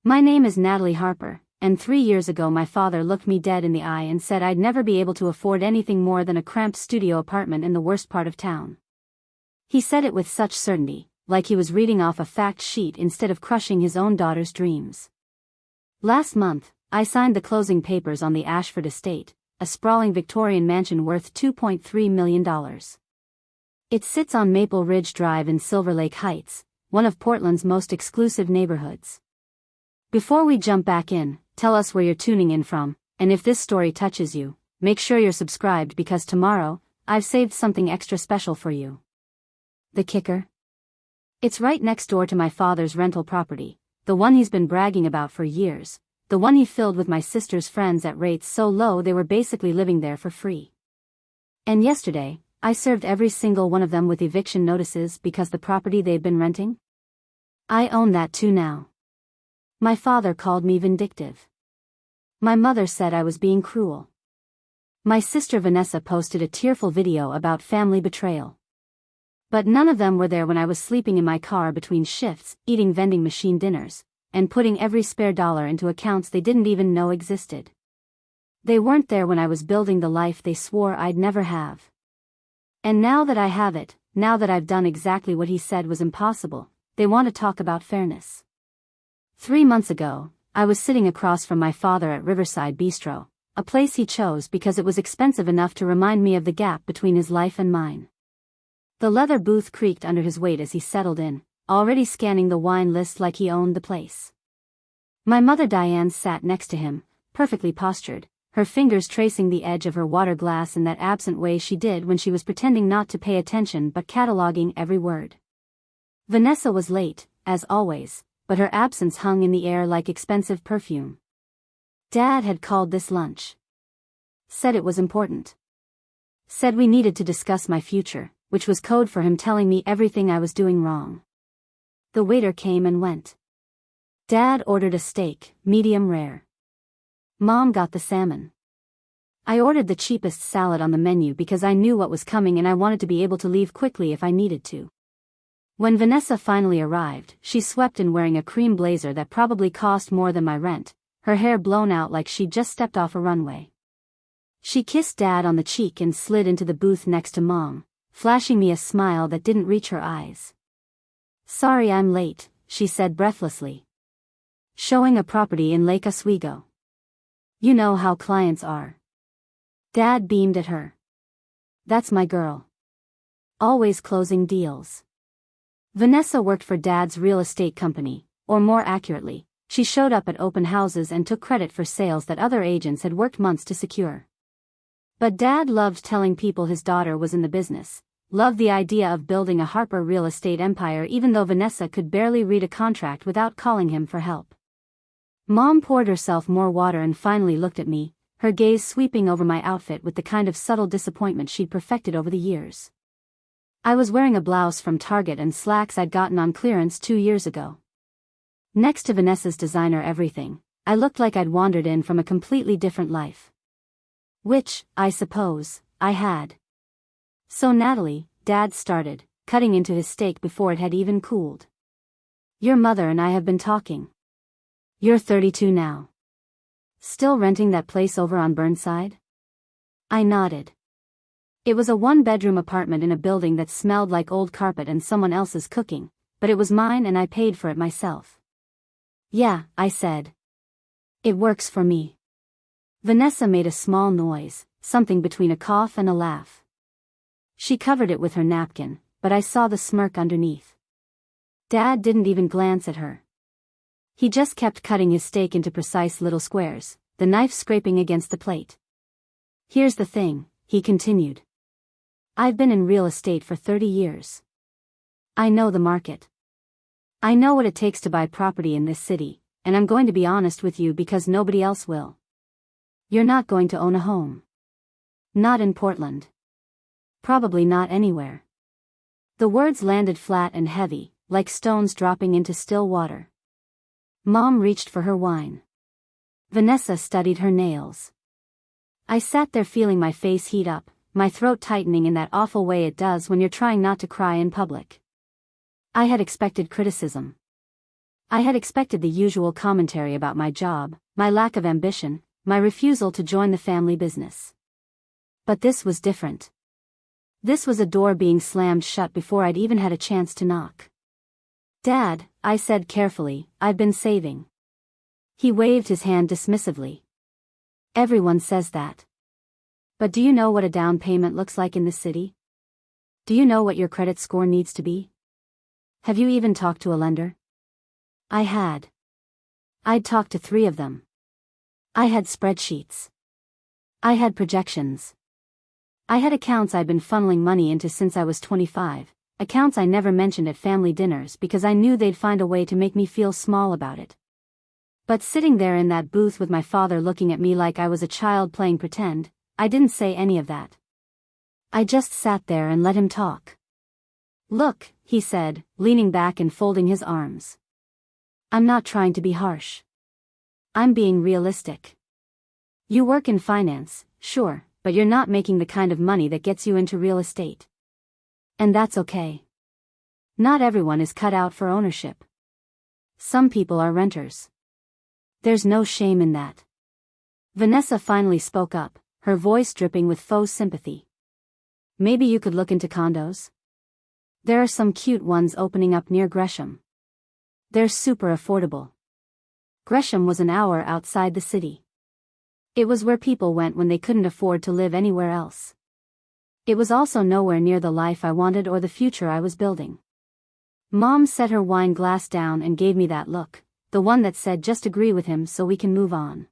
My name is Natalie Harper, and 3 years ago my father looked me dead in the eye and said I'd never be able to afford anything more than a cramped studio apartment in the worst part of town. He said it with such certainty, like he was reading off a fact sheet instead of crushing his own daughter's dreams. Last month, I signed the closing papers on the Ashford Estate, a sprawling Victorian mansion worth $2.3 million. It sits on Maple Ridge Drive in Silver Lake Heights, one of Portland's most exclusive neighborhoods. Before we jump back in, tell us where you're tuning in from, and if this story touches you, make sure you're subscribed because tomorrow, I've saved something extra special for you. The kicker? It's right next door to my father's rental property, the one he's been bragging about for years, the one he filled with my sister's friends at rates so low they were basically living there for free. And yesterday, I served every single one of them with eviction notices because the property they'd been renting? I own that too now. My father called me vindictive. My mother said I was being cruel. My sister Vanessa posted a tearful video about family betrayal. But none of them were there when I was sleeping in my car between shifts, eating vending machine dinners, and putting every spare dollar into accounts they didn't even know existed. They weren't there when I was building the life they swore I'd never have. And now that I have it, now that I've done exactly what he said was impossible, they want to talk about fairness. 3 months ago, I was sitting across from my father at Riverside Bistro, a place he chose because it was expensive enough to remind me of the gap between his life and mine. The leather booth creaked under his weight as he settled in, already scanning the wine list like he owned the place. My mother Diane sat next to him, perfectly postured, her fingers tracing the edge of her water glass in that absent way she did when she was pretending not to pay attention but cataloging every word. Vanessa was late, as always, but her absence hung in the air like expensive perfume. Dad had called this lunch. Said it was important. Said we needed to discuss my future, which was code for him telling me everything I was doing wrong. The waiter came and went. Dad ordered a steak, medium rare. Mom got the salmon. I ordered the cheapest salad on the menu because I knew what was coming and I wanted to be able to leave quickly if I needed to. When Vanessa finally arrived, she swept in wearing a cream blazer that probably cost more than my rent, her hair blown out like she'd just stepped off a runway. She kissed Dad on the cheek and slid into the booth next to Mom, flashing me a smile that didn't reach her eyes. "Sorry I'm late," she said breathlessly. "Showing a property in Lake Oswego. You know how clients are." Dad beamed at her. "That's my girl. Always closing deals." Vanessa worked for Dad's real estate company, or more accurately, she showed up at open houses and took credit for sales that other agents had worked months to secure. But Dad loved telling people his daughter was in the business, loved the idea of building a Harper real estate empire even though Vanessa could barely read a contract without calling him for help. Mom poured herself more water and finally looked at me, her gaze sweeping over my outfit with the kind of subtle disappointment she'd perfected over the years. I was wearing a blouse from Target and slacks I'd gotten on clearance 2 years ago. Next to Vanessa's designer everything, I looked like I'd wandered in from a completely different life. Which, I suppose, I had. "So Natalie," Dad started, cutting into his steak before it had even cooled. "Your mother and I have been talking. You're 32 now. Still renting that place over on Burnside?" I nodded. It was a 1-bedroom apartment in a building that smelled like old carpet and someone else's cooking, but it was mine and I paid for it myself. "Yeah," I said. "It works for me." Vanessa made a small noise, something between a cough and a laugh. She covered it with her napkin, but I saw the smirk underneath. Dad didn't even glance at her. He just kept cutting his steak into precise little squares, the knife scraping against the plate. "Here's the thing," he continued. "I've been in real estate for 30 years. I know the market. I know what it takes to buy property in this city, and I'm going to be honest with you because nobody else will. You're not going to own a home. Not in Portland. Probably not anywhere." The words landed flat and heavy, like stones dropping into still water. Mom reached for her wine. Vanessa studied her nails. I sat there feeling my face heat up, my throat tightening in that awful way it does when you're trying not to cry in public. I had expected criticism. I had expected the usual commentary about my job, my lack of ambition, my refusal to join the family business. But this was different. This was a door being slammed shut before I'd even had a chance to knock. "Dad," I said carefully, "I've been saving." He waved his hand dismissively. "Everyone says that. But do you know what a down payment looks like in this city? Do you know what your credit score needs to be? Have you even talked to a lender?" I had. I'd talked to 3 of them. I had spreadsheets. I had projections. I had accounts I'd been funneling money into since I was 25, accounts I never mentioned at family dinners because I knew they'd find a way to make me feel small about it. But sitting there in that booth with my father looking at me like I was a child playing pretend, I didn't say any of that. I just sat there and let him talk. "Look," he said, leaning back and folding his arms. "I'm not trying to be harsh. I'm being realistic. You work in finance, sure, but you're not making the kind of money that gets you into real estate. And that's okay. Not everyone is cut out for ownership. Some people are renters. There's no shame in that." Vanessa finally spoke up, her voice dripping with faux sympathy. "Maybe you could look into condos? There are some cute ones opening up near Gresham. They're super affordable." Gresham was an hour outside the city. It was where people went when they couldn't afford to live anywhere else. It was also nowhere near the life I wanted or the future I was building. Mom set her wine glass down and gave me that look, the one that said just agree with him so we can move on.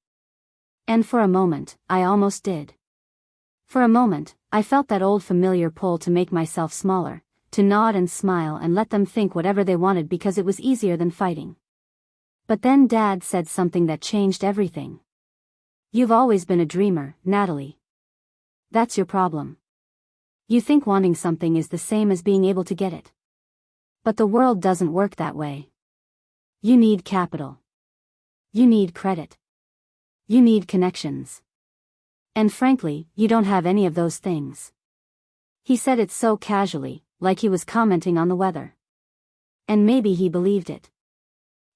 And for a moment, I almost did. For a moment, I felt that old familiar pull to make myself smaller, to nod and smile and let them think whatever they wanted because it was easier than fighting. But then Dad said something that changed everything. "You've always been a dreamer, Natalie. That's your problem. You think wanting something is the same as being able to get it. But the world doesn't work that way. You need capital. You need credit. You need connections. And frankly, you don't have any of those things." He said it so casually, like he was commenting on the weather. And maybe he believed it.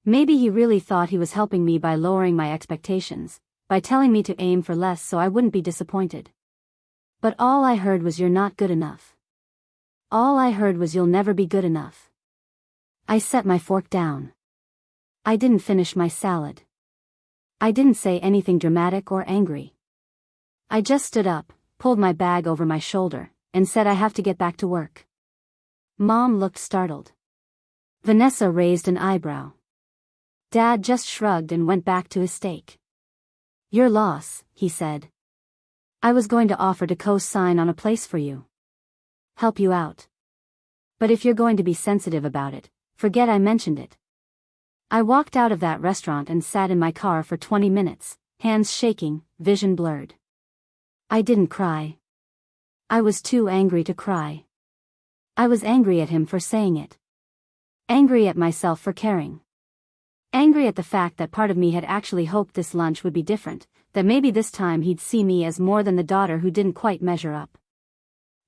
Maybe he really thought he was helping me by lowering my expectations, by telling me to aim for less so I wouldn't be disappointed. But all I heard was "you're not good enough." All I heard was "you'll never be good enough." I set my fork down. I didn't finish my salad. I didn't say anything dramatic or angry. I just stood up, pulled my bag over my shoulder, and said I have to get back to work. Mom looked startled. Vanessa raised an eyebrow. Dad just shrugged and went back to his steak. "Your loss," he said. "I was going to offer to co-sign on a place for you. Help you out. But if you're going to be sensitive about it, forget I mentioned it." I walked out of that restaurant and sat in my car for 20 minutes, hands shaking, vision blurred. I didn't cry. I was too angry to cry. I was angry at him for saying it. Angry at myself for caring. Angry at the fact that part of me had actually hoped this lunch would be different, that maybe this time he'd see me as more than the daughter who didn't quite measure up.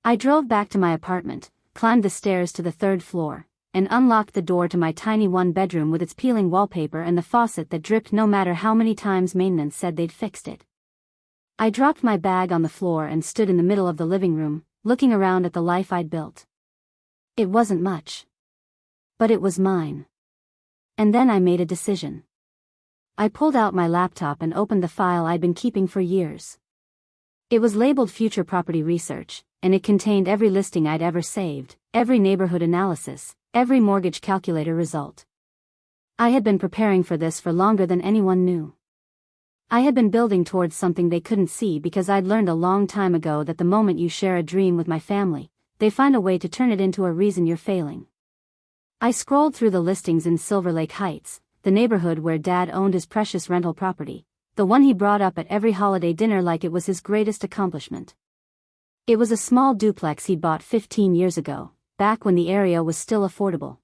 I drove back to my apartment, climbed the stairs to the 3rd floor, and unlocked the door to my tiny 1-bedroom with its peeling wallpaper and the faucet that dripped no matter how many times maintenance said they'd fixed it. I dropped my bag on the floor and stood in the middle of the living room, looking around at the life I'd built. It wasn't much. But it was mine. And then I made a decision. I pulled out my laptop and opened the file I'd been keeping for years. It was labeled Future Property Research, and it contained every listing I'd ever saved, every neighborhood analysis, every mortgage calculator result. I had been preparing for this for longer than anyone knew. I had been building towards something they couldn't see because I'd learned a long time ago that the moment you share a dream with my family, they find a way to turn it into a reason you're failing. I scrolled through the listings in Silver Lake Heights, the neighborhood where Dad owned his precious rental property, the one he brought up at every holiday dinner like it was his greatest accomplishment. It was a small duplex he'd bought 15 years ago, back when the area was still affordable.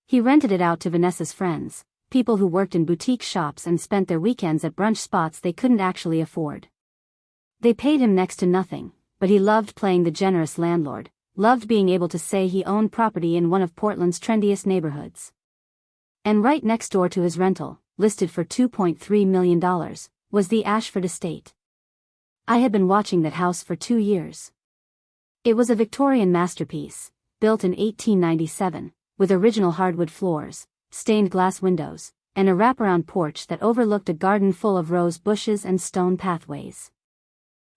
He rented it out to Vanessa's friends, people who worked in boutique shops and spent their weekends at brunch spots they couldn't actually afford. They paid him next to nothing, but he loved playing the generous landlord, loved being able to say he owned property in one of Portland's trendiest neighborhoods. And right next door to his rental, listed for $2.3 million, was the Ashford Estate. I had been watching that house for 2 years. It was a Victorian masterpiece, built in 1897, with original hardwood floors, stained glass windows, and a wraparound porch that overlooked a garden full of rose bushes and stone pathways.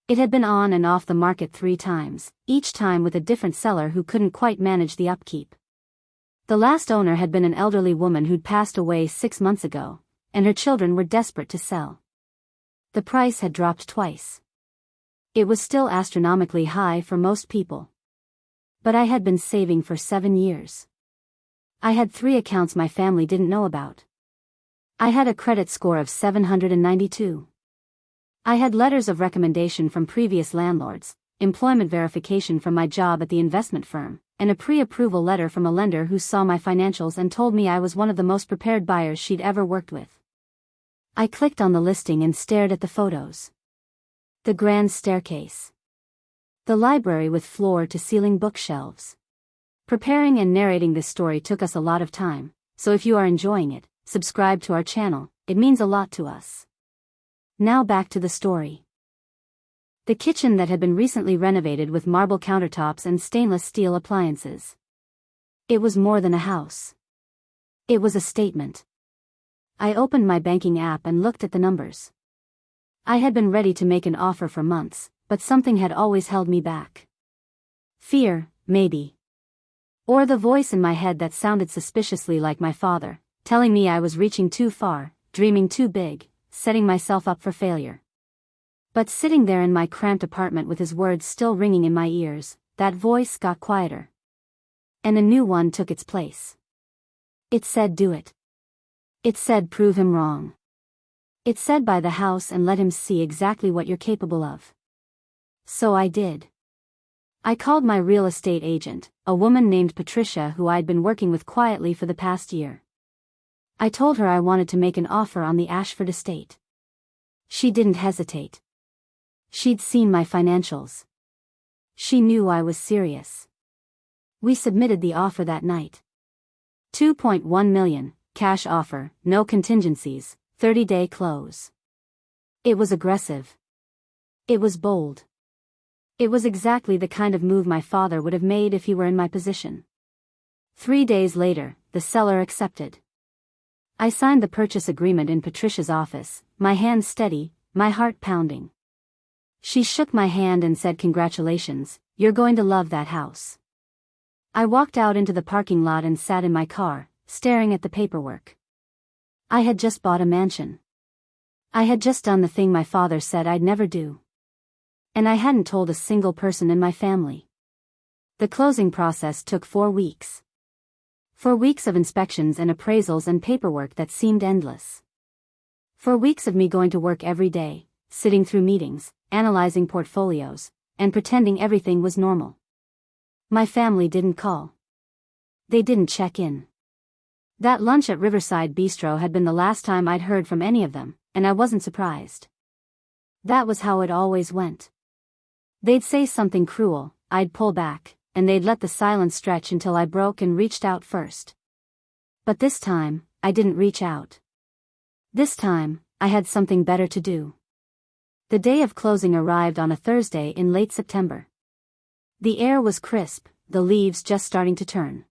It had been on and off the market 3 times, each time with a different seller who couldn't quite manage the upkeep. The last owner had been an elderly woman who'd passed away 6 months ago, and her children were desperate to sell. The price had dropped twice. It was still astronomically high for most people. But I had been saving for 7 years. I had 3 accounts my family didn't know about. I had a credit score of 792. I had letters of recommendation from previous landlords, employment verification from my job at the investment firm, and a pre-approval letter from a lender who saw my financials and told me I was one of the most prepared buyers she'd ever worked with. I clicked on the listing and stared at the photos. The grand staircase. The library with floor-to-ceiling bookshelves. Preparing and narrating this story took us a lot of time, so if you are enjoying it, subscribe to our channel, it means a lot to us. Now back to the story. The kitchen that had been recently renovated with marble countertops and stainless steel appliances. It was more than a house. It was a statement. I opened my banking app and looked at the numbers. I had been ready to make an offer for months, but something had always held me back. Fear, maybe. Or the voice in my head that sounded suspiciously like my father, telling me I was reaching too far, dreaming too big, setting myself up for failure. But sitting there in my cramped apartment with his words still ringing in my ears, that voice got quieter. And a new one took its place. It said, do it. It said, prove him wrong. It said, buy the house and let him see exactly what you're capable of. So I did. I called my real estate agent, a woman named Patricia who I'd been working with quietly for the past year. I told her I wanted to make an offer on the Ashford Estate. She didn't hesitate. She'd seen my financials. She knew I was serious. We submitted the offer that night. $2.1 million, cash offer, no contingencies, 30-day close. It was aggressive. It was bold. It was exactly the kind of move my father would have made if he were in my position. 3 days later, the seller accepted. I signed the purchase agreement in Patricia's office, my hands steady, my heart pounding. She shook my hand and said, congratulations, you're going to love that house. I walked out into the parking lot and sat in my car, staring at the paperwork. I had just bought a mansion. I had just done the thing my father said I'd never do. And I hadn't told a single person in my family. The closing process took 4 weeks. 4 weeks of inspections and appraisals and paperwork that seemed endless. 4 weeks of me going to work every day, sitting through meetings, analyzing portfolios, and pretending everything was normal. My family didn't call. They didn't check in. That lunch at Riverside Bistro had been the last time I'd heard from any of them, and I wasn't surprised. That was how it always went. They'd say something cruel, I'd pull back, and they'd let the silence stretch until I broke and reached out first. But this time, I didn't reach out. This time, I had something better to do. The day of closing arrived on a Thursday in late September. The air was crisp, the leaves just starting to turn.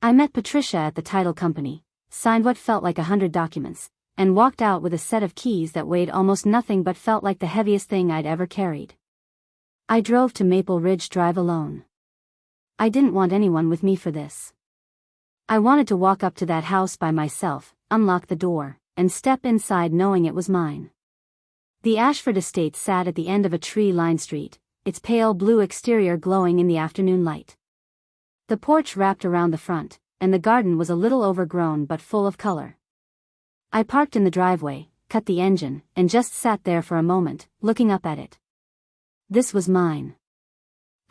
I met Patricia at the title company, signed what felt like 100 documents, and walked out with a set of keys that weighed almost nothing but felt like the heaviest thing I'd ever carried. I drove to Maple Ridge Drive alone. I didn't want anyone with me for this. I wanted to walk up to that house by myself, unlock the door, and step inside knowing it was mine. The Ashford Estate sat at the end of a tree-lined street, its pale blue exterior glowing in the afternoon light. The porch wrapped around the front, and the garden was a little overgrown but full of color. I parked in the driveway, cut the engine, and just sat there for a moment, looking up at it. This was mine.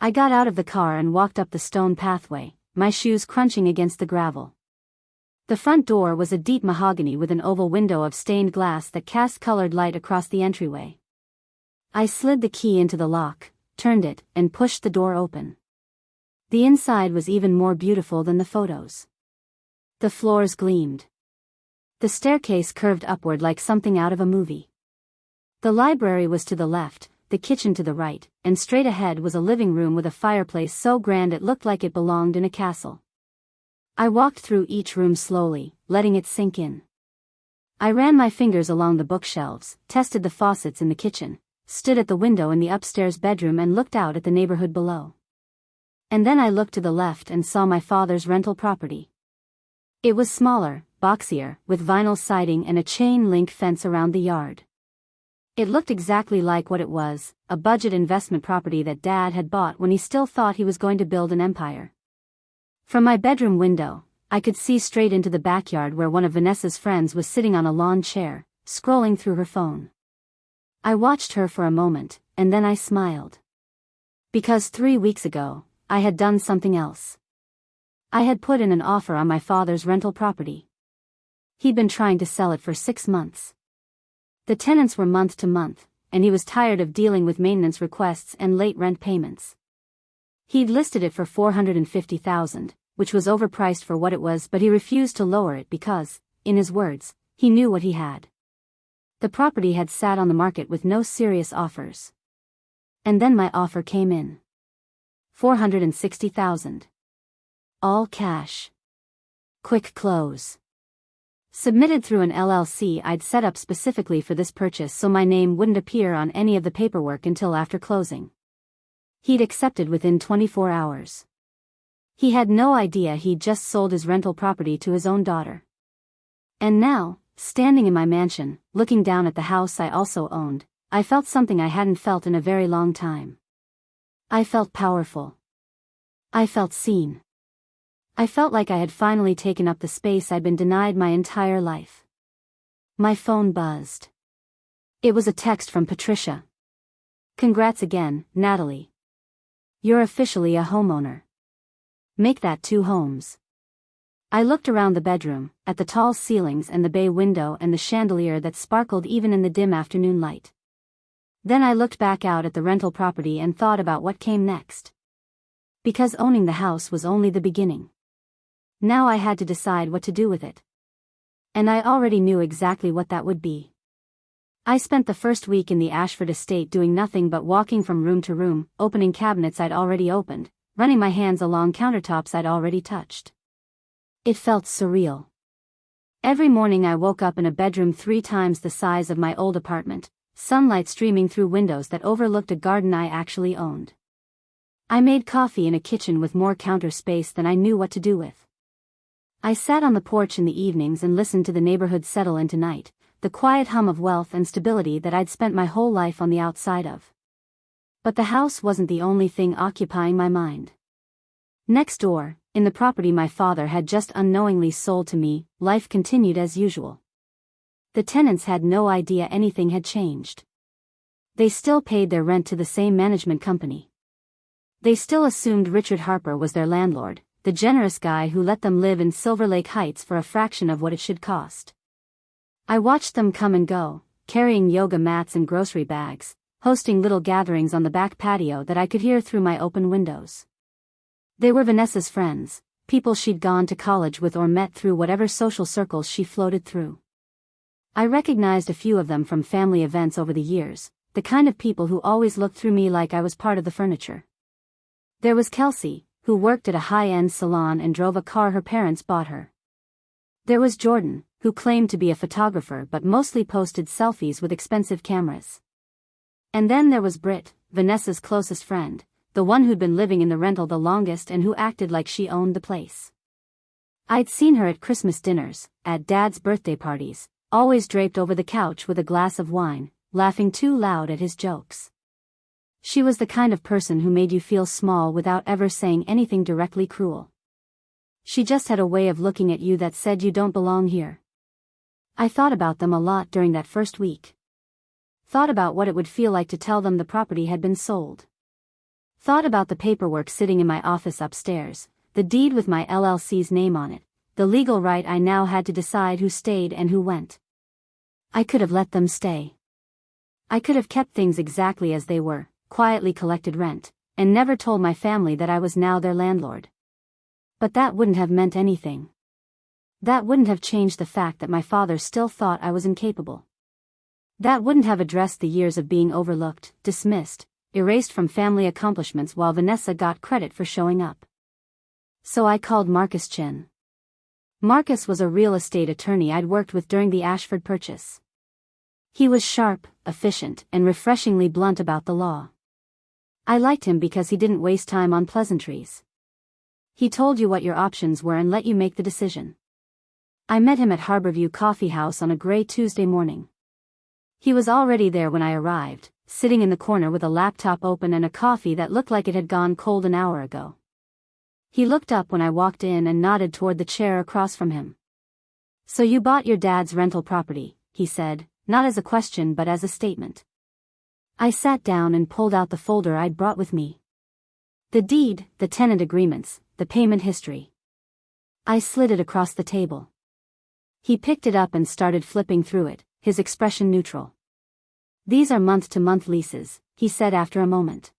I got out of the car and walked up the stone pathway, my shoes crunching against the gravel. The front door was a deep mahogany with an oval window of stained glass that cast colored light across the entryway. I slid the key into the lock, turned it, and pushed the door open. The inside was even more beautiful than the photos. The floors gleamed. The staircase curved upward like something out of a movie. The library was to the left, the kitchen to the right, and straight ahead was a living room with a fireplace so grand it looked like it belonged in a castle. I walked through each room slowly, letting it sink in. I ran my fingers along the bookshelves, tested the faucets in the kitchen, stood at the window in the upstairs bedroom and looked out at the neighborhood below. And then I looked to the left and saw my father's rental property. It was smaller, boxier, with vinyl siding and a chain-link fence around the yard. It looked exactly like what it was, a budget investment property that Dad had bought when he still thought he was going to build an empire. From my bedroom window, I could see straight into the backyard where one of Vanessa's friends was sitting on a lawn chair, scrolling through her phone. I watched her for a moment, and then I smiled. Because 3 weeks ago, I had done something else. I had put in an offer on my father's rental property. He'd been trying to sell it for 6 months. The tenants were month to month, and he was tired of dealing with maintenance requests and late rent payments. He'd listed it for $450,000, which was overpriced for what it was, but he refused to lower it because, in his words, he knew what he had. The property had sat on the market with no serious offers. And then my offer came in. $460,000. All cash. Quick close. Submitted through an LLC I'd set up specifically for this purchase so my name wouldn't appear on any of the paperwork until after closing. He'd accepted within 24 hours. He had no idea he'd just sold his rental property to his own daughter. And now, standing in my mansion, looking down at the house I also owned, I felt something I hadn't felt in a very long time. I felt powerful. I felt seen. I felt like I had finally taken up the space I'd been denied my entire life. My phone buzzed. It was a text from Patricia. "Congrats again, Natalie. You're officially a homeowner. Make that 2 homes." I looked around the bedroom, at the tall ceilings and the bay window and the chandelier that sparkled even in the dim afternoon light. Then I looked back out at the rental property and thought about what came next. Because owning the house was only the beginning. Now I had to decide what to do with it. And I already knew exactly what that would be. I spent the first week in the Ashford Estate doing nothing but walking from room to room, opening cabinets I'd already opened, running my hands along countertops I'd already touched. It felt surreal. Every morning I woke up in a bedroom 3 times the size of my old apartment, sunlight streaming through windows that overlooked a garden I actually owned. I made coffee in a kitchen with more counter space than I knew what to do with. I sat on the porch in the evenings and listened to the neighborhood settle into night, the quiet hum of wealth and stability that I'd spent my whole life on the outside of. But the house wasn't the only thing occupying my mind. Next door, in the property my father had just unknowingly sold to me, life continued as usual. The tenants had no idea anything had changed. They still paid their rent to the same management company. They still assumed Richard Harper was their landlord, the generous guy who let them live in Silver Lake Heights for a fraction of what it should cost. I watched them come and go, carrying yoga mats and grocery bags, hosting little gatherings on the back patio that I could hear through my open windows. They were Vanessa's friends, people she'd gone to college with or met through whatever social circles she floated through. I recognized a few of them from family events over the years, the kind of people who always looked through me like I was part of the furniture. There was Kelsey, who worked at a high-end salon and drove a car her parents bought her. There was Jordan, who claimed to be a photographer but mostly posted selfies with expensive cameras. And then there was Britt, Vanessa's closest friend, the one who'd been living in the rental the longest and who acted like she owned the place. I'd seen her at Christmas dinners, at Dad's birthday parties, always draped over the couch with a glass of wine, laughing too loud at his jokes. She was the kind of person who made you feel small without ever saying anything directly cruel. She just had a way of looking at you that said you don't belong here. I thought about them a lot during that first week. Thought about what it would feel like to tell them the property had been sold. Thought about the paperwork sitting in my office upstairs, the deed with my LLC's name on it, the legal right I now had to decide who stayed and who went. I could have let them stay. I could have kept things exactly as they were, quietly collected rent, and never told my family that I was now their landlord. But that wouldn't have meant anything. That wouldn't have changed the fact that my father still thought I was incapable. That wouldn't have addressed the years of being overlooked, dismissed, erased from family accomplishments while Vanessa got credit for showing up. So I called Marcus Chin. Marcus was a real estate attorney I'd worked with during the Ashford purchase. He was sharp, efficient, and refreshingly blunt about the law. I liked him because he didn't waste time on pleasantries. He told you what your options were and let you make the decision. I met him at Harborview Coffee House on a gray Tuesday morning. He was already there when I arrived, sitting in the corner with a laptop open and a coffee that looked like it had gone cold an hour ago. He looked up when I walked in and nodded toward the chair across from him. "So you bought your dad's rental property," he said, not as a question but as a statement. I sat down and pulled out the folder I'd brought with me. The deed, the tenant agreements, the payment history. I slid it across the table. He picked it up and started flipping through it, his expression neutral. "These are month-to-month leases," he said after a moment.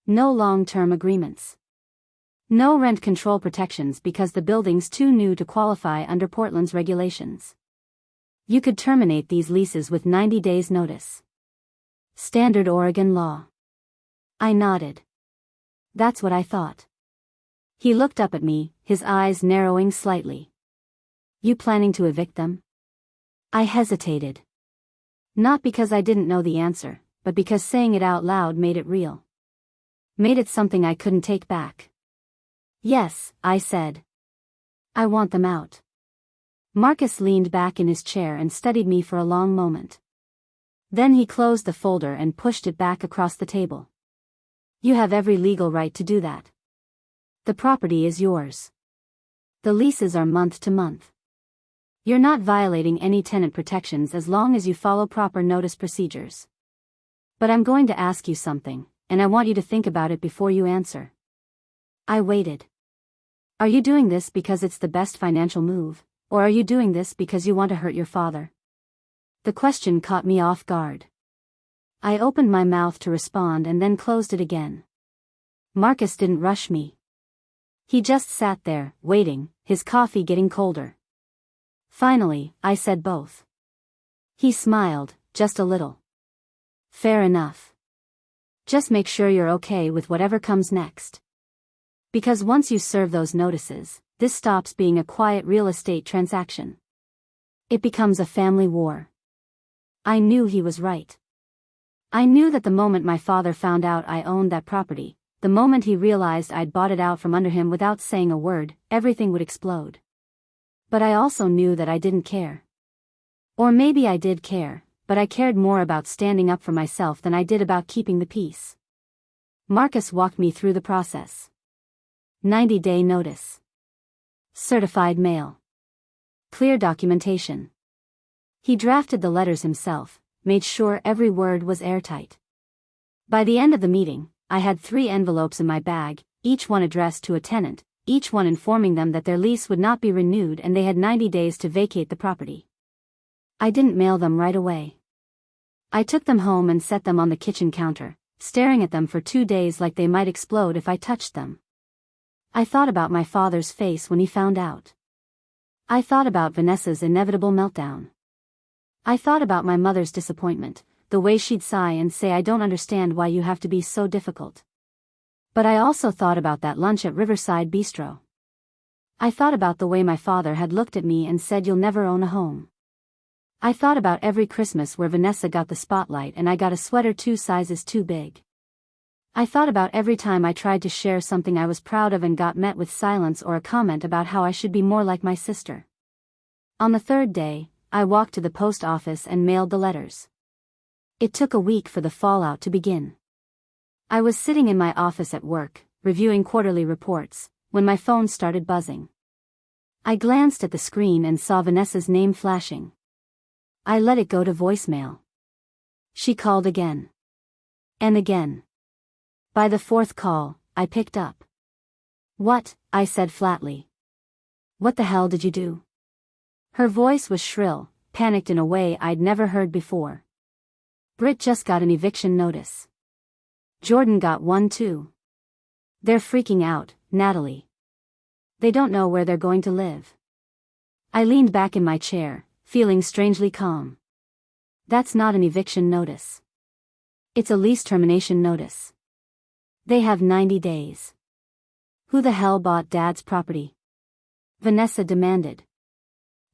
"No long-term agreements. No rent control protections because the building's too new to qualify under Portland's regulations. You could terminate these leases with 90 days' notice. Standard Oregon law." I nodded. That's what I thought. He looked up at me, his eyes narrowing slightly. "You planning to evict them?" I hesitated. Not because I didn't know the answer, but because saying it out loud made it real. Made it something I couldn't take back. "Yes," I said. "I want them out." Marcus leaned back in his chair and studied me for a long moment. Then he closed the folder and pushed it back across the table. "You have every legal right to do that. The property is yours. The leases are month to month. You're not violating any tenant protections as long as you follow proper notice procedures. But I'm going to ask you something, and I want you to think about it before you answer." I waited. "Are you doing this because it's the best financial move, or are you doing this because you want to hurt your father?" The question caught me off guard. I opened my mouth to respond and then closed it again. Marcus didn't rush me. He just sat there, waiting, his coffee getting colder. Finally, I said both. He smiled, just a little. "Fair enough. Just make sure you're okay with whatever comes next. Because once you serve those notices, this stops being a quiet real estate transaction. It becomes a family war." I knew he was right. I knew that the moment my father found out I owned that property, the moment he realized I'd bought it out from under him without saying a word, everything would explode. But I also knew that I didn't care. Or maybe I did care, but I cared more about standing up for myself than I did about keeping the peace. Marcus walked me through the process. 90-day notice. Certified mail. Clear documentation. He drafted the letters himself, made sure every word was airtight. By the end of the meeting, I had 3 envelopes in my bag, each one addressed to a tenant, each one informing them that their lease would not be renewed and they had 90 days to vacate the property. I didn't mail them right away. I took them home and set them on the kitchen counter, staring at them for 2 days like they might explode if I touched them. I thought about my father's face when he found out. I thought about Vanessa's inevitable meltdown. I thought about my mother's disappointment, the way she'd sigh and say, "I don't understand why you have to be so difficult." But I also thought about that lunch at Riverside Bistro. I thought about the way my father had looked at me and said, "You'll never own a home." I thought about every Christmas where Vanessa got the spotlight and I got a sweater 2 sizes too big. I thought about every time I tried to share something I was proud of and got met with silence or a comment about how I should be more like my sister. On the 3rd day, I walked to the post office and mailed the letters. It took a week for the fallout to begin. I was sitting in my office at work, reviewing quarterly reports, when my phone started buzzing. I glanced at the screen and saw Vanessa's name flashing. I let it go to voicemail. She called again. And again. By the 4th call, I picked up. "What?" I said flatly. "What the hell did you do?" Her voice was shrill, panicked in a way I'd never heard before. "Britt just got an eviction notice. Jordan got one too. They're freaking out, Natalie. They don't know where they're going to live." I leaned back in my chair, feeling strangely calm. That's not an eviction notice. It's a lease termination notice. They have 90 days. Who the hell bought Dad's property? Vanessa demanded.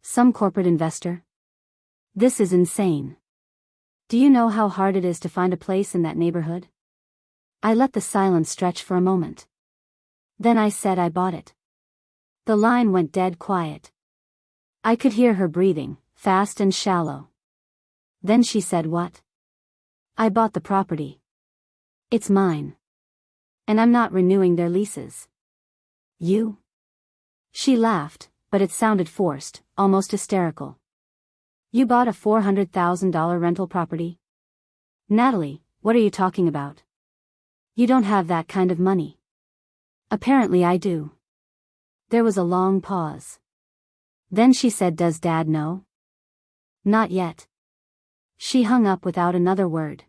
Some corporate investor? This is insane. Do you know how hard it is to find a place in that neighborhood? I let the silence stretch for a moment. Then I said I bought it. The line went dead quiet. I could hear her breathing, fast and shallow. Then she said, what? I bought the property. It's mine. And I'm not renewing their leases. You? She laughed, but it sounded forced, almost hysterical. You bought a $400,000 rental property? Natalie, what are you talking about? You don't have that kind of money. Apparently I do. There was a long pause. Then she said, does Dad know? Not yet. She hung up without another word.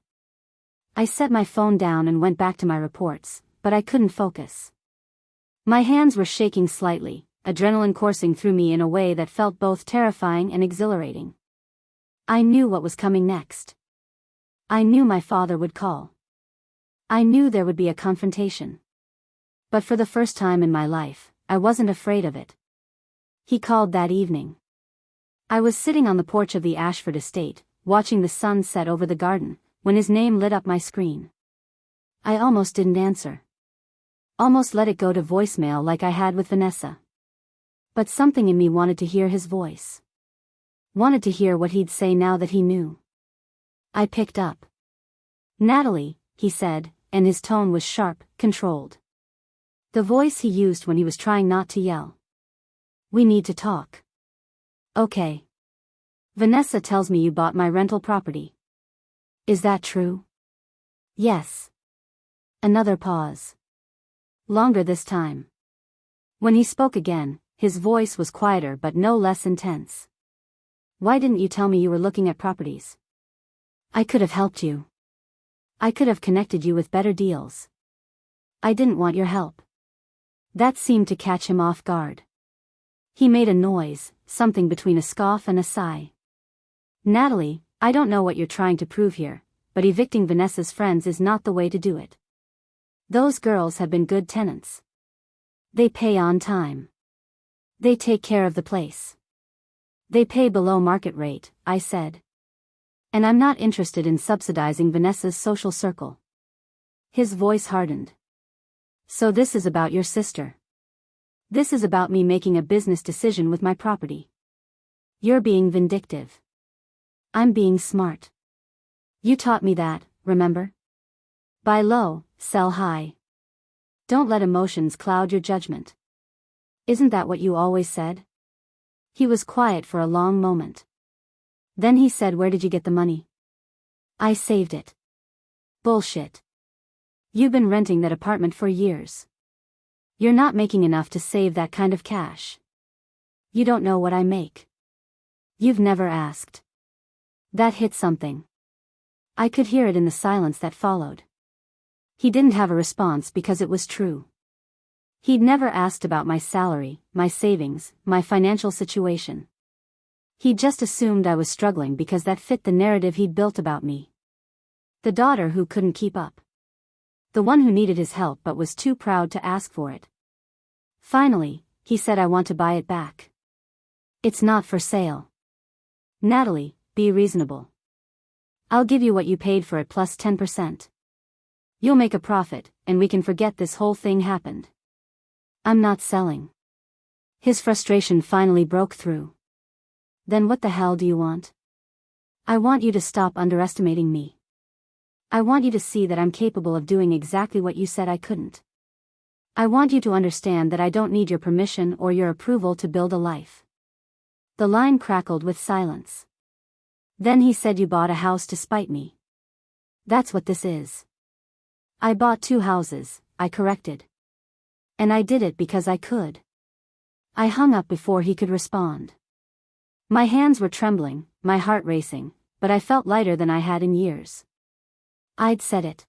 I set my phone down and went back to my reports, but I couldn't focus. My hands were shaking slightly, adrenaline coursing through me in a way that felt both terrifying and exhilarating. I knew what was coming next. I knew my father would call. I knew there would be a confrontation. But for the first time in my life, I wasn't afraid of it. He called that evening. I was sitting on the porch of the Ashford Estate, watching the sun set over the garden, when his name lit up my screen. I almost didn't answer. Almost let it go to voicemail like I had with Vanessa. But something in me wanted to hear his voice. Wanted to hear what he'd say now that he knew. I picked up. Natalie, he said, and his tone was sharp, controlled. The voice he used when he was trying not to yell. We need to talk. Okay. Vanessa tells me you bought my rental property. Is that true? Yes. Another pause. Longer this time. When he spoke again, his voice was quieter but no less intense. Why didn't you tell me you were looking at properties? I could have helped you. I could have connected you with better deals. I didn't want your help. That seemed to catch him off guard. He made a noise, something between a scoff and a sigh. Natalie, I don't know what you're trying to prove here, but evicting Vanessa's friends is not the way to do it. Those girls have been good tenants. They pay on time. They take care of the place. They pay below market rate, I said. And I'm not interested in subsidizing Vanessa's social circle. His voice hardened. So this is about your sister. This is about me making a business decision with my property. You're being vindictive. I'm being smart. You taught me that, remember? Buy low, sell high. Don't let emotions cloud your judgment. Isn't that what you always said? He was quiet for a long moment. Then he said, where did you get the money? I saved it. Bullshit. You've been renting that apartment for years. You're not making enough to save that kind of cash. You don't know what I make. You've never asked. That hit something. I could hear it in the silence that followed. He didn't have a response because it was true. He'd never asked about my salary, my savings, my financial situation. He just assumed I was struggling because that fit the narrative he'd built about me. The daughter who couldn't keep up. The one who needed his help but was too proud to ask for it. Finally, he said, I want to buy it back. It's not for sale. Natalie, be reasonable. I'll give you what you paid for it plus 10%. You'll make a profit, and we can forget this whole thing happened. I'm not selling. His frustration finally broke through. Then what the hell do you want? I want you to stop underestimating me. I want you to see that I'm capable of doing exactly what you said I couldn't. I want you to understand that I don't need your permission or your approval to build a life. The line crackled with silence. Then he said, you bought a house to spite me. That's what this is. I bought 2 houses, I corrected. And I did it because I could. I hung up before he could respond. My hands were trembling, my heart racing, but I felt lighter than I had in years. I'd said it.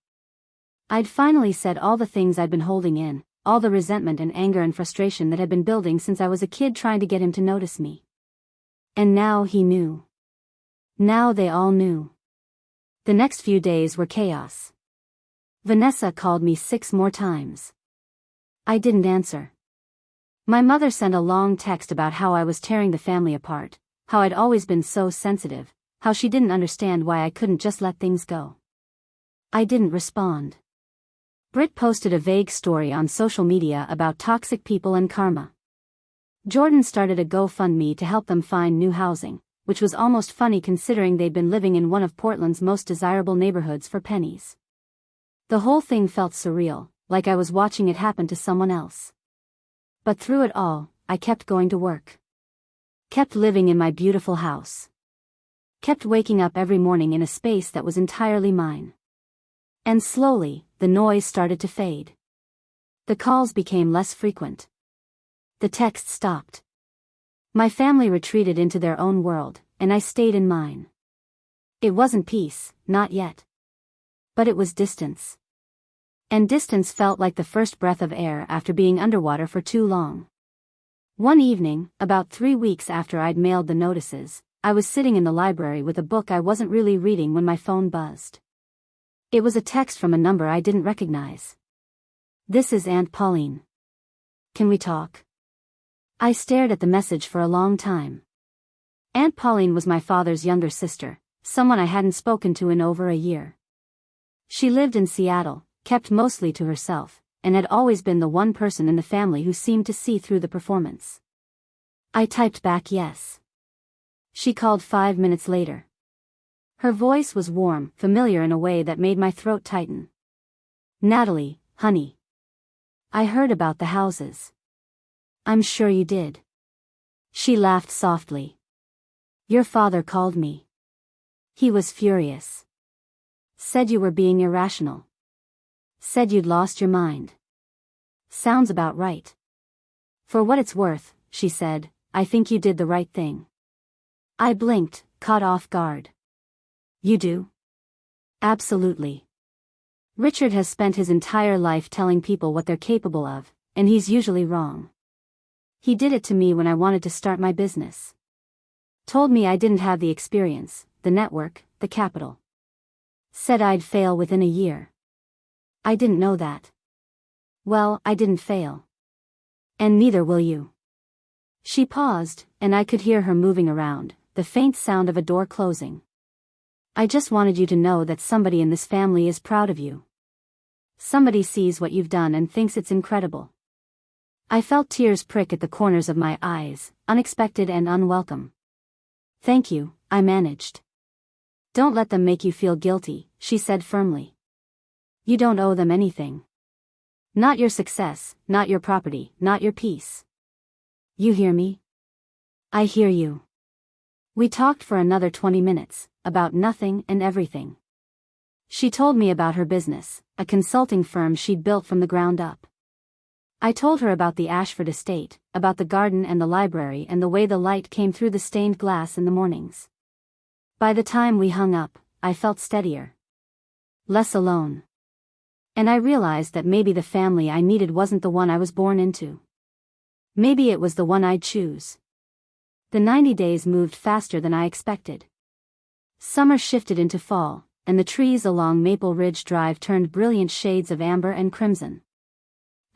I'd finally said all the things I'd been holding in, all the resentment and anger and frustration that had been building since I was a kid trying to get him to notice me. And now he knew. Now they all knew. The next few days were chaos. Vanessa called me 6 more times. I didn't answer. My mother sent a long text about how I was tearing the family apart, how I'd always been so sensitive, how she didn't understand why I couldn't just let things go. I didn't respond. Britt posted a vague story on social media about toxic people and karma. Jordan started a GoFundMe to help them find new housing, which was almost funny considering they'd been living in one of Portland's most desirable neighborhoods for pennies. The whole thing felt surreal, like I was watching it happen to someone else. But through it all, I kept going to work. Kept living in my beautiful house. Kept waking up every morning in a space that was entirely mine. And slowly, the noise started to fade. The calls became less frequent. The texts stopped. My family retreated into their own world, and I stayed in mine. It wasn't peace, not yet. But it was distance. And distance felt like the first breath of air after being underwater for too long. One evening, about 3 weeks after I'd mailed the notices, I was sitting in the library with a book I wasn't really reading when my phone buzzed. It was a text from a number I didn't recognize. "This is Aunt Pauline. Can we talk?" I stared at the message for a long time. Aunt Pauline was my father's younger sister, someone I hadn't spoken to in over a year. She lived in Seattle, kept mostly to herself, and had always been the one person in the family who seemed to see through the performance. I typed back yes. She called 5 minutes later. Her voice was warm, familiar in a way that made my throat tighten. "Natalie, honey. I heard about the houses." "I'm sure you did." She laughed softly. "Your father called me. He was furious. Said you were being irrational. Said you'd lost your mind." "Sounds about right." "For what it's worth," she said, "I think you did the right thing." I blinked, caught off guard. "You do?" "Absolutely. Richard has spent his entire life telling people what they're capable of, and he's usually wrong. He did it to me when I wanted to start my business. Told me I didn't have the experience, the network, the capital. Said I'd fail within a year. I didn't know that. Well, I didn't fail. And neither will you." She paused, and I could hear her moving around, the faint sound of a door closing. "I just wanted you to know that somebody in this family is proud of you. Somebody sees what you've done and thinks it's incredible." I felt tears prick at the corners of my eyes, unexpected and unwelcome. "Thank you," I managed. "Don't let them make you feel guilty," she said firmly. "You don't owe them anything. Not your success, not your property, not your peace. You hear me?" "I hear you." We talked for another 20 minutes, about nothing and everything. She told me about her business, a consulting firm she'd built from the ground up. I told her about the Ashford Estate, about the garden and the library and the way the light came through the stained glass in the mornings. By the time we hung up, I felt steadier. Less alone. And I realized that maybe the family I needed wasn't the one I was born into. Maybe it was the one I'd choose. The 90 days moved faster than I expected. Summer shifted into fall, and the trees along Maple Ridge Drive turned brilliant shades of amber and crimson.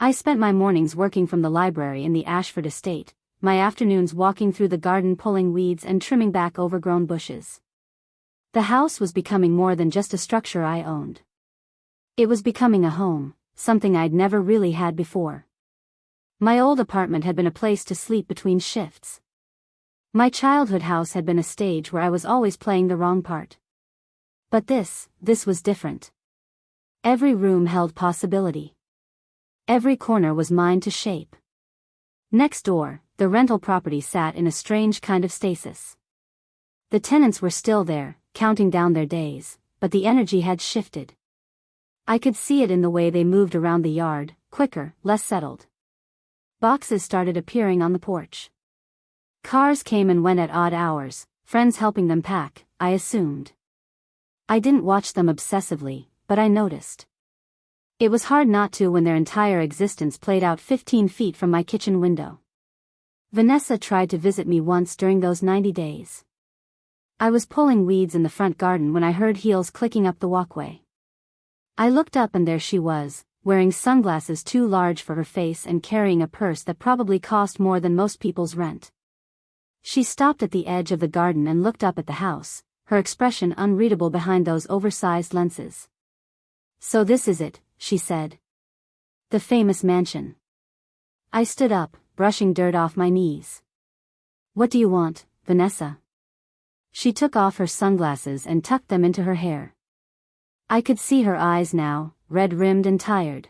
I spent my mornings working from the library in the Ashford Estate, my afternoons walking through the garden pulling weeds and trimming back overgrown bushes. The house was becoming more than just a structure I owned. It was becoming a home, something I'd never really had before. My old apartment had been a place to sleep between shifts. My childhood house had been a stage where I was always playing the wrong part. But this was different. Every room held possibility. Every corner was mine to shape. Next door, the rental property sat in a strange kind of stasis. The tenants were still there, counting down their days, but the energy had shifted. I could see it in the way they moved around the yard, quicker, less settled. Boxes started appearing on the porch. Cars came and went at odd hours, friends helping them pack, I assumed. I didn't watch them obsessively, but I noticed. It was hard not to when their entire existence played out 15 feet from my kitchen window. Vanessa tried to visit me once during those 90 days. I was pulling weeds in the front garden when I heard heels clicking up the walkway. I looked up and there she was, wearing sunglasses too large for her face and carrying a purse that probably cost more than most people's rent. She stopped at the edge of the garden and looked up at the house, her expression unreadable behind those oversized lenses. "So this is it," she said. "The famous mansion." I stood up, brushing dirt off my knees. "What do you want, Vanessa?" She took off her sunglasses and tucked them into her hair. I could see her eyes now, red-rimmed and tired.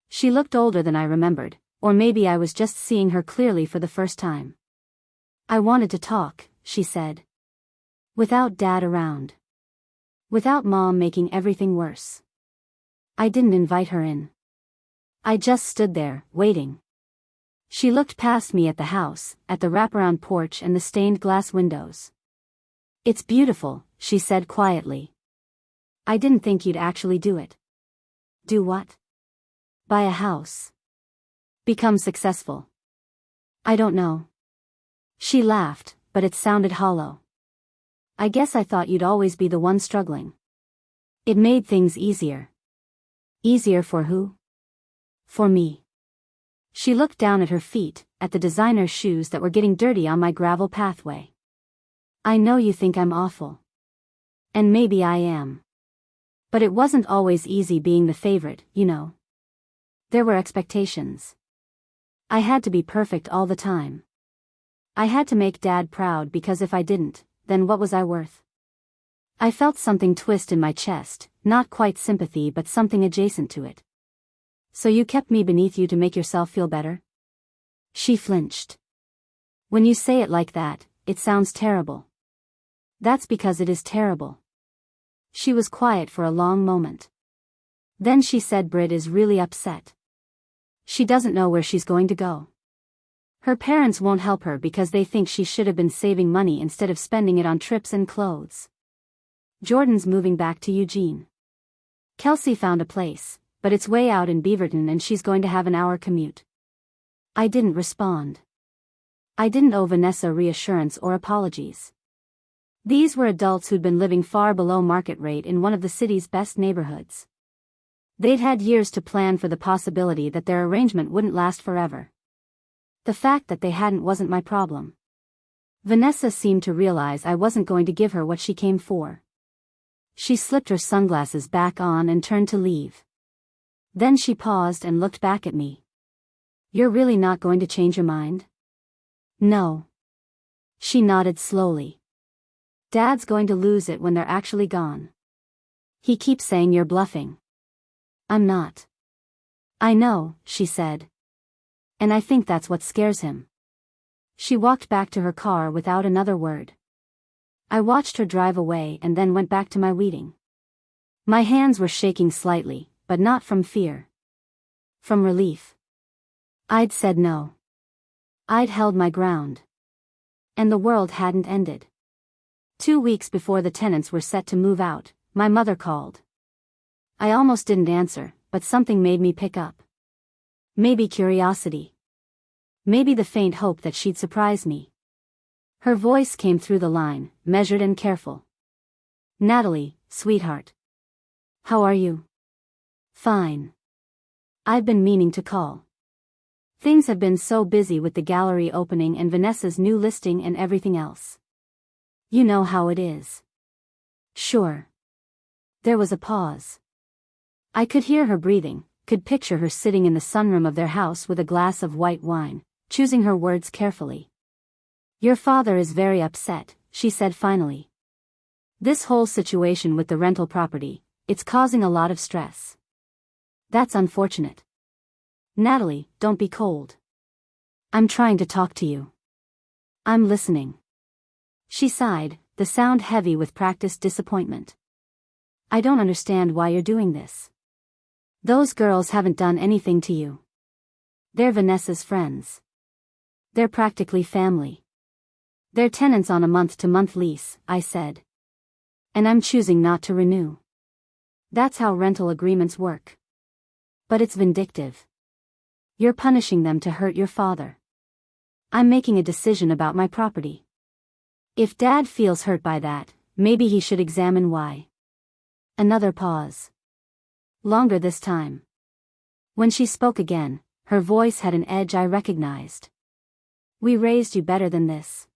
She looked older than I remembered, or maybe I was just seeing her clearly for the first time. "I wanted to talk," she said. "Without Dad around. Without Mom making everything worse." I didn't invite her in. I just stood there, waiting. She looked past me at the house, at the wraparound porch and the stained glass windows. "It's beautiful," she said quietly. "I didn't think you'd actually do it." "Do what?" "Buy a house. Become successful." "I don't know." She laughed, but it sounded hollow. "I guess I thought you'd always be the one struggling." It made things easier. Easier for who? For me. She looked down at her feet, at the designer shoes that were getting dirty on my gravel pathway. "I know you think I'm awful. And maybe I am. But it wasn't always easy being the favorite, you know. There were expectations. I had to be perfect all the time. I had to make Dad proud because if I didn't, then what was I worth?" I felt something twist in my chest, not quite sympathy but something adjacent to it. "So you kept me beneath you to make yourself feel better?" She flinched. "When you say it like that, it sounds terrible." "That's because it is terrible." She was quiet for a long moment. Then she said Brit is really upset. She doesn't know where she's going to go. Her parents won't help her because they think she should have been saving money instead of spending it on trips and clothes. Jordan's moving back to Eugene. Kelsey found a place, but it's way out in Beaverton and she's going to have an hour commute. I didn't respond. I didn't owe Vanessa reassurance or apologies. These were adults who'd been living far below market rate in one of the city's best neighborhoods. They'd had years to plan for the possibility that their arrangement wouldn't last forever. The fact that they hadn't wasn't my problem. Vanessa seemed to realize I wasn't going to give her what she came for. She slipped her sunglasses back on and turned to leave. Then she paused and looked back at me. "You're really not going to change your mind?" "No." She nodded slowly. "Dad's going to lose it when they're actually gone. He keeps saying you're bluffing." "I'm not." "I know," she said. "And I think that's what scares him." She walked back to her car without another word. I watched her drive away and then went back to my weeding. My hands were shaking slightly, but not from fear. From relief. I'd said no. I'd held my ground. And the world hadn't ended. 2 weeks before the tenants were set to move out, my mother called. I almost didn't answer, but something made me pick up. Maybe curiosity. Maybe the faint hope that she'd surprise me. Her voice came through the line, measured and careful. "Natalie, sweetheart. How are you?" "Fine. I've been meaning to call. Things have been so busy with the gallery opening and Vanessa's new listing and everything else. You know how it is." "Sure." There was a pause. I could hear her breathing, could picture her sitting in the sunroom of their house with a glass of white wine, choosing her words carefully. "Your father is very upset," she said finally. "This whole situation with the rental property, it's causing a lot of stress." "That's unfortunate." "Natalie, don't be cold. I'm trying to talk to you. I'm listening." She sighed, the sound heavy with practiced disappointment. "I don't understand why you're doing this. Those girls haven't done anything to you. They're Vanessa's friends. They're practically family. They're tenants on a month-to-month lease," I said. "And I'm choosing not to renew. That's how rental agreements work. But it's vindictive. You're punishing them to hurt your father." I'm making a decision about my property. If Dad feels hurt by that, maybe he should examine why. Another pause. Longer this time. When she spoke again, her voice had an edge I recognized. We raised you better than this.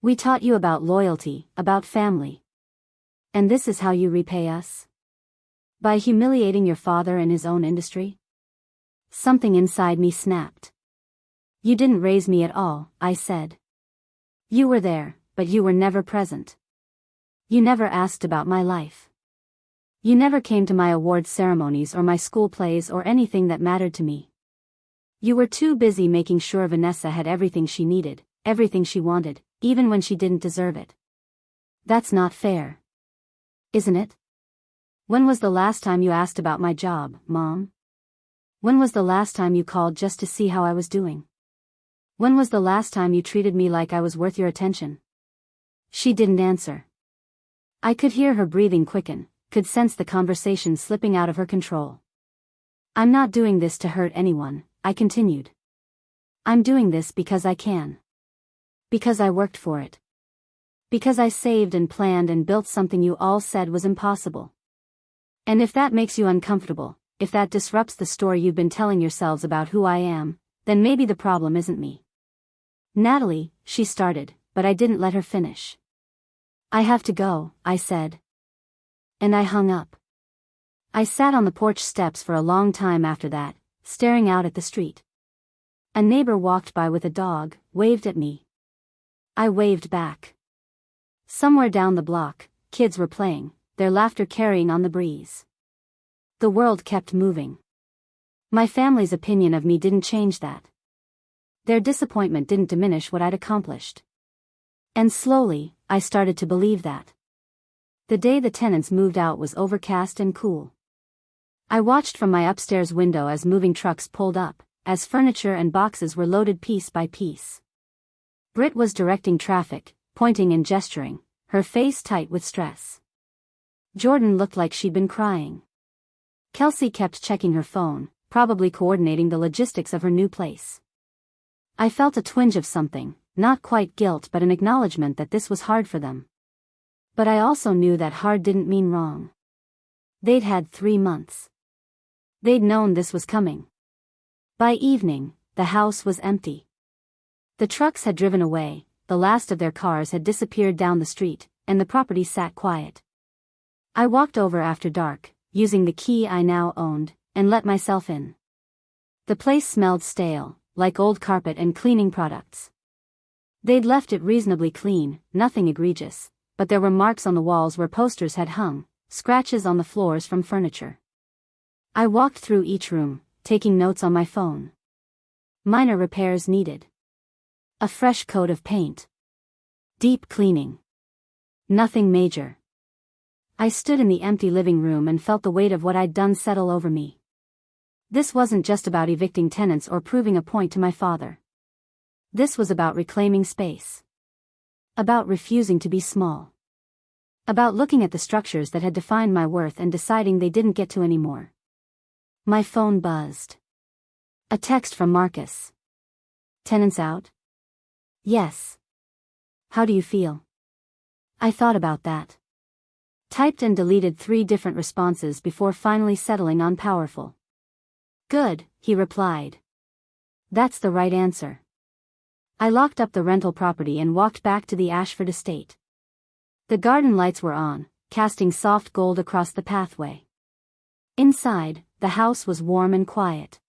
We taught you about loyalty, about family. And this is how you repay us? By humiliating your father in his own industry? Something inside me snapped. You didn't raise me at all, I said. You were there, but you were never present. You never asked about my life. You never came to my awards ceremonies or my school plays or anything that mattered to me. You were too busy making sure Vanessa had everything she needed, everything she wanted, even when she didn't deserve it. That's not fair. Isn't it? When was the last time you asked about my job, Mom? When was the last time you called just to see how I was doing? When was the last time you treated me like I was worth your attention? She didn't answer. I could hear her breathing quicken, could sense the conversation slipping out of her control. I'm not doing this to hurt anyone, I continued. I'm doing this because I can. Because I worked for it. Because I saved and planned and built something you all said was impossible. And if that makes you uncomfortable, if that disrupts the story you've been telling yourselves about who I am, then maybe the problem isn't me. Natalie, she started, but I didn't let her finish. I have to go, I said. And I hung up. I sat on the porch steps for a long time after that, staring out at the street. A neighbor walked by with a dog, waved at me. I waved back. Somewhere down the block, kids were playing, their laughter carrying on the breeze. The world kept moving. My family's opinion of me didn't change that. Their disappointment didn't diminish what I'd accomplished. And slowly, I started to believe that. The day the tenants moved out was overcast and cool. I watched from my upstairs window as moving trucks pulled up, as furniture and boxes were loaded piece by piece. Britt was directing traffic, pointing and gesturing, her face tight with stress. Jordan looked like she'd been crying. Kelsey kept checking her phone, probably coordinating the logistics of her new place. I felt a twinge of something, not quite guilt but an acknowledgement that this was hard for them. But I also knew that hard didn't mean wrong. They'd had 3 months. They'd known this was coming. By evening, the house was empty. The trucks had driven away, the last of their cars had disappeared down the street, and the property sat quiet. I walked over after dark, using the key I now owned, and let myself in. The place smelled stale, like old carpet and cleaning products. They'd left it reasonably clean, nothing egregious, but there were marks on the walls where posters had hung, scratches on the floors from furniture. I walked through each room, taking notes on my phone. Minor repairs needed. A fresh coat of paint. Deep cleaning. Nothing major. I stood in the empty living room and felt the weight of what I'd done settle over me. This wasn't just about evicting tenants or proving a point to my father. This was about reclaiming space. About refusing to be small. About looking at the structures that had defined my worth and deciding they didn't get to anymore. My phone buzzed. A text from Marcus. Tenants out? Yes. How do you feel? I thought about that. Typed and deleted 3 different responses before finally settling on powerful. Good, he replied. That's the right answer. I locked up the rental property and walked back to the Ashford Estate. The garden lights were on, casting soft gold across the pathway. Inside, the house was warm and quiet.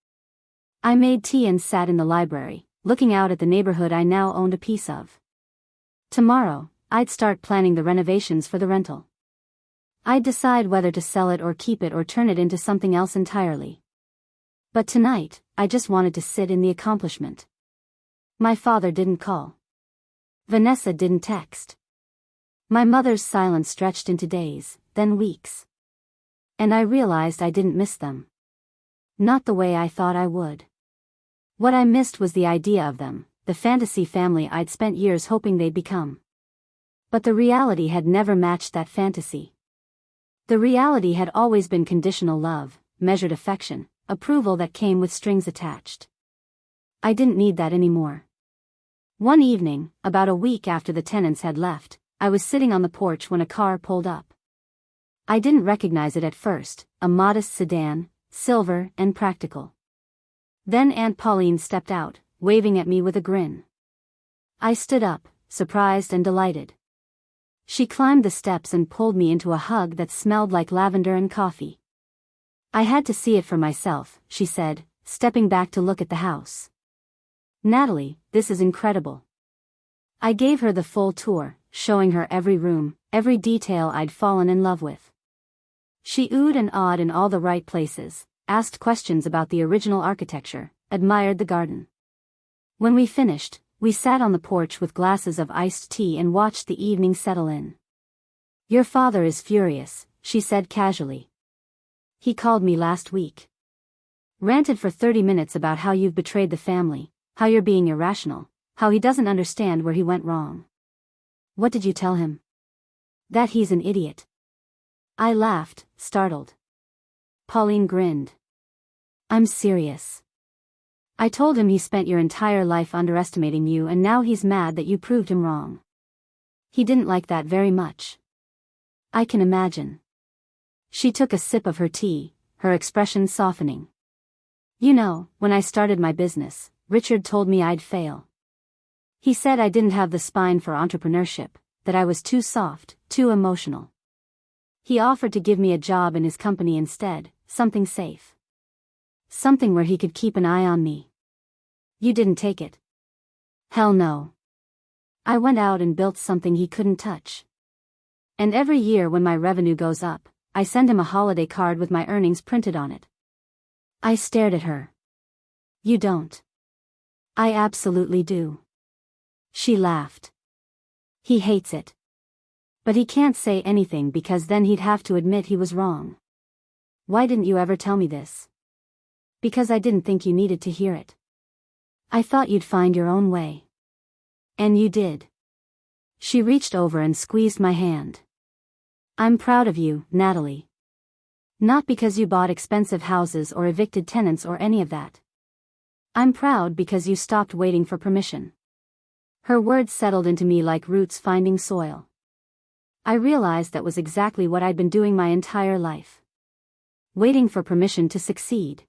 I made tea and sat in the library, looking out at the neighborhood I now owned a piece of. Tomorrow, I'd start planning the renovations for the rental. I'd decide whether to sell it or keep it or turn it into something else entirely. But tonight, I just wanted to sit in the accomplishment. My father didn't call. Vanessa didn't text. My mother's silence stretched into days, then weeks. And I realized I didn't miss them. Not the way I thought I would. What I missed was the idea of them, the fantasy family I'd spent years hoping they'd become. But the reality had never matched that fantasy. The reality had always been conditional love, measured affection, approval that came with strings attached. I didn't need that anymore. One evening, about a week after the tenants had left, I was sitting on the porch when a car pulled up. I didn't recognize it at first, a modest sedan, silver and practical. Then Aunt Pauline stepped out, waving at me with a grin. I stood up, surprised and delighted. She climbed the steps and pulled me into a hug that smelled like lavender and coffee. I had to see it for myself, she said, stepping back to look at the house. Natalie, this is incredible. I gave her the full tour, showing her every room, every detail I'd fallen in love with. She oohed and awed in all the right places, asked questions about the original architecture, admired the garden. When we finished, we sat on the porch with glasses of iced tea and watched the evening settle in. Your father is furious, she said casually. He called me last week. Ranted for 30 minutes about how you've betrayed the family, how you're being irrational, how he doesn't understand where he went wrong. What did you tell him? That he's an idiot. I laughed, startled. Pauline grinned. I'm serious. I told him he spent your entire life underestimating you and now he's mad that you proved him wrong. He didn't like that very much. I can imagine. She took a sip of her tea, her expression softening. You know, when I started my business, Richard told me I'd fail. He said I didn't have the spine for entrepreneurship, that I was too soft, too emotional. He offered to give me a job in his company instead, something safe. Something where he could keep an eye on me. You didn't take it. Hell no. I went out and built something he couldn't touch. And every year when my revenue goes up, I send him a holiday card with my earnings printed on it. I stared at her. You don't. I absolutely do. She laughed. He hates it. But he can't say anything because then he'd have to admit he was wrong. Why didn't you ever tell me this? Because I didn't think you needed to hear it. I thought you'd find your own way. And you did. She reached over and squeezed my hand. I'm proud of you, Natalie. Not because you bought expensive houses or evicted tenants or any of that. I'm proud because you stopped waiting for permission. Her words settled into me like roots finding soil. I realized that was exactly what I'd been doing my entire life. Waiting for permission to succeed.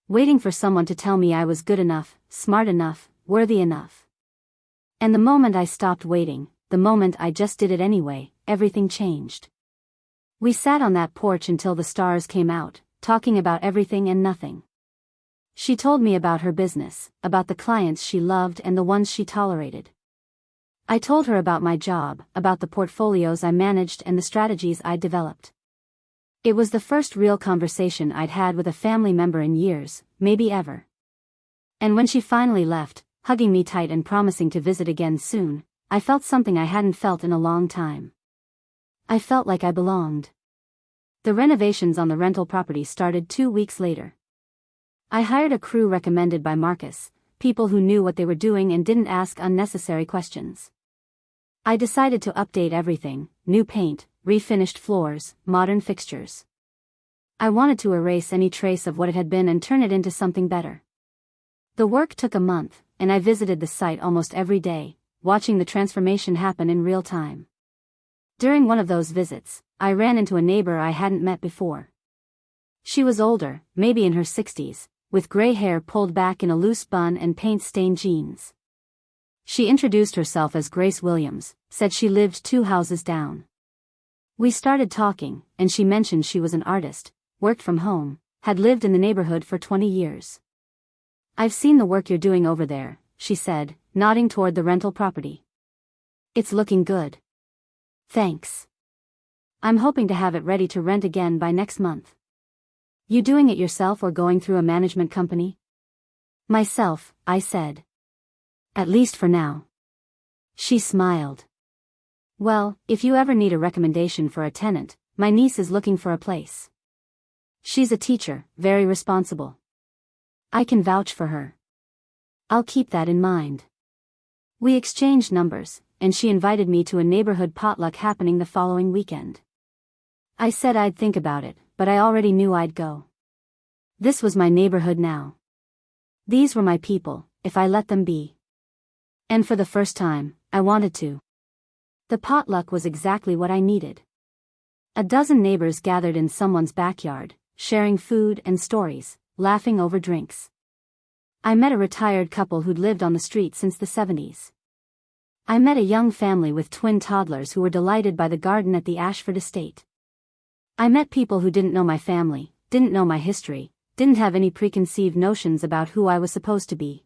Waiting for someone to tell me I was good enough, smart enough, worthy enough. And the moment I stopped waiting, the moment I just did it anyway, everything changed. We sat on that porch until the stars came out, talking about everything and nothing. She told me about her business, about the clients she loved and the ones she tolerated. I told her about my job, about the portfolios I managed and the strategies I'd developed. It was the first real conversation I'd had with a family member in years, maybe ever. And when she finally left, hugging me tight and promising to visit again soon, I felt something I hadn't felt in a long time. I felt like I belonged. The renovations on the rental property started 2 weeks later. I hired a crew recommended by Marcus, people who knew what they were doing and didn't ask unnecessary questions. I decided to update everything, new paint, refinished floors, modern fixtures. I wanted to erase any trace of what it had been and turn it into something better. The work took a month, and I visited the site almost every day, watching the transformation happen in real time. During one of those visits, I ran into a neighbor I hadn't met before. She was older, maybe in her 60s, with gray hair pulled back in a loose bun and paint-stained jeans. She introduced herself as Grace Williams, said she lived 2 houses down. We started talking, and she mentioned she was an artist, worked from home, had lived in the neighborhood for 20 years. I've seen the work you're doing over there, she said, nodding toward the rental property. It's looking good. Thanks. I'm hoping to have it ready to rent again by next month. You doing it yourself or going through a management company? Myself, I said. At least for now. She smiled. Well, if you ever need a recommendation for a tenant, my niece is looking for a place. She's a teacher, very responsible. I can vouch for her. I'll keep that in mind. We exchanged numbers, and she invited me to a neighborhood potluck happening the following weekend. I said I'd think about it, but I already knew I'd go. This was my neighborhood now. These were my people, if I let them be. And for the first time, I wanted to. The potluck was exactly what I needed. A dozen neighbors gathered in someone's backyard, sharing food and stories, laughing over drinks. I met a retired couple who'd lived on the street since the 70s. I met a young family with twin toddlers who were delighted by the garden at the Ashford Estate. I met people who didn't know my family, didn't know my history, didn't have any preconceived notions about who I was supposed to be.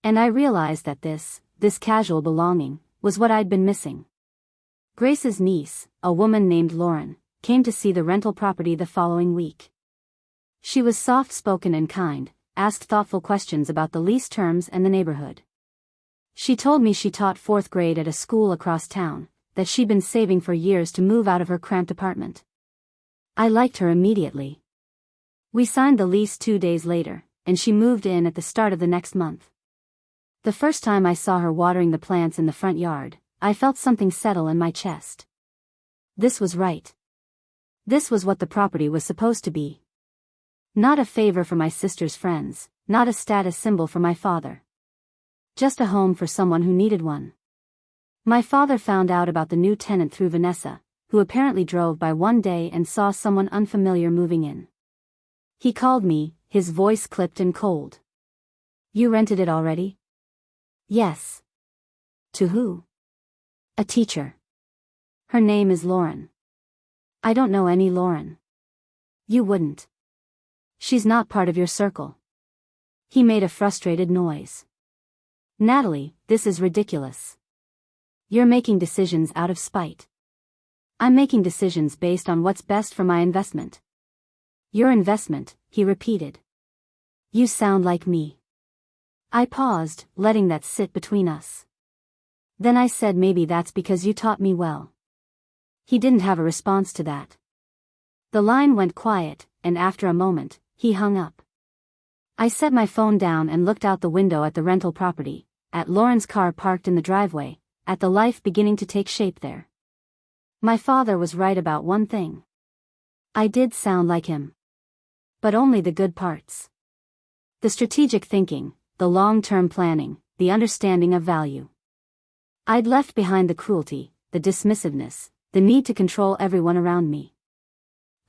And I realized that this casual belonging, was what I'd been missing. Grace's niece, a woman named Lauren, came to see the rental property the following week. She was soft-spoken and kind, asked thoughtful questions about the lease terms and the neighborhood. She told me she taught 4th grade at a school across town, that she'd been saving for years to move out of her cramped apartment. I liked her immediately. We signed the lease 2 days later, and she moved in at the start of the next month. The first time I saw her watering the plants in the front yard, I felt something settle in my chest. This was right. This was what the property was supposed to be. Not a favor for my sister's friends, not a status symbol for my father. Just a home for someone who needed one. My father found out about the new tenant through Vanessa, who apparently drove by one day and saw someone unfamiliar moving in. He called me, his voice clipped and cold. "You rented it already?" "Yes." "To who?" "A teacher. Her name is Lauren." "I don't know any Lauren." "You wouldn't. She's not part of your circle." He made a frustrated noise. "Natalie, this is ridiculous. You're making decisions out of spite." "I'm making decisions based on what's best for my investment." "Your investment," he repeated. "You sound like me." I paused, letting that sit between us. Then I said, "Maybe that's because you taught me well." He didn't have a response to that. The line went quiet, and after a moment, he hung up. I set my phone down and looked out the window at the rental property, at Lauren's car parked in the driveway, at the life beginning to take shape there. My father was right about one thing. I did sound like him. But only the good parts. The strategic thinking, the long-term planning, the understanding of value. I'd left behind the cruelty, the dismissiveness, the need to control everyone around me.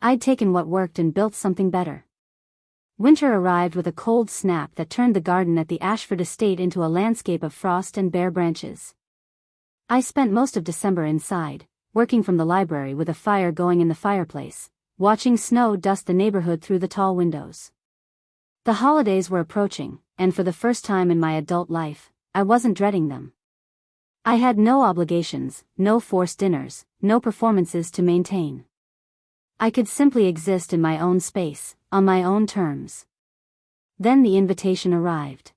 I'd taken what worked and built something better. Winter arrived with a cold snap that turned the garden at the Ashford Estate into a landscape of frost and bare branches. I spent most of December inside, working from the library with a fire going in the fireplace, watching snow dust the neighborhood through the tall windows. The holidays were approaching, and for the first time in my adult life, I wasn't dreading them. I had no obligations, no forced dinners, no performances to maintain. I could simply exist in my own space, on my own terms. Then the invitation arrived.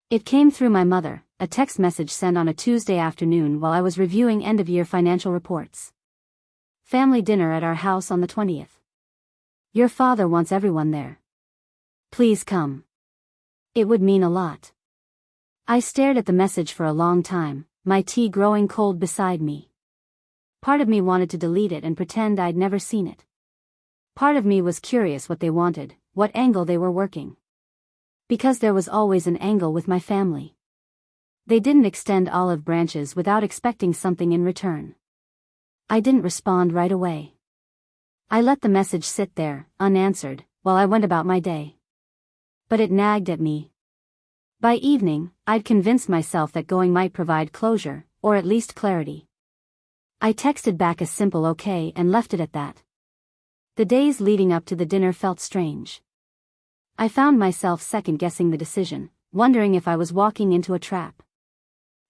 It came through my mother, a text message sent on a Tuesday afternoon while I was reviewing end-of-year financial reports. "Family dinner at our house on the 20th. Your father wants everyone there. Please come. It would mean a lot." I stared at the message for a long time, my tea growing cold beside me. Part of me wanted to delete it and pretend I'd never seen it. Part of me was curious what they wanted, what angle they were working. Because there was always an angle with my family. They didn't extend olive branches without expecting something in return. I didn't respond right away. I let the message sit there, unanswered, while I went about my day. But it nagged at me. By evening, I'd convinced myself that going might provide closure, or at least clarity. I texted back a simple okay and left it at that. The days leading up to the dinner felt strange. I found myself second-guessing the decision, wondering if I was walking into a trap.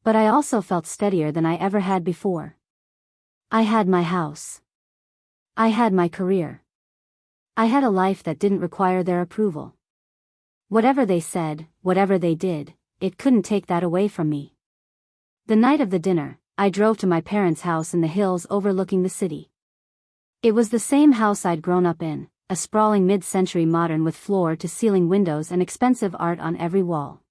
But I also felt steadier than I ever had before. I had my house. I had my career. I had a life that didn't require their approval. Whatever they said, whatever they did, it couldn't take that away from me. The night of the dinner, I drove to my parents' house in the hills overlooking the city. It was the same house I'd grown up in, a sprawling mid-century modern with floor-to-ceiling windows and expensive art on every wall.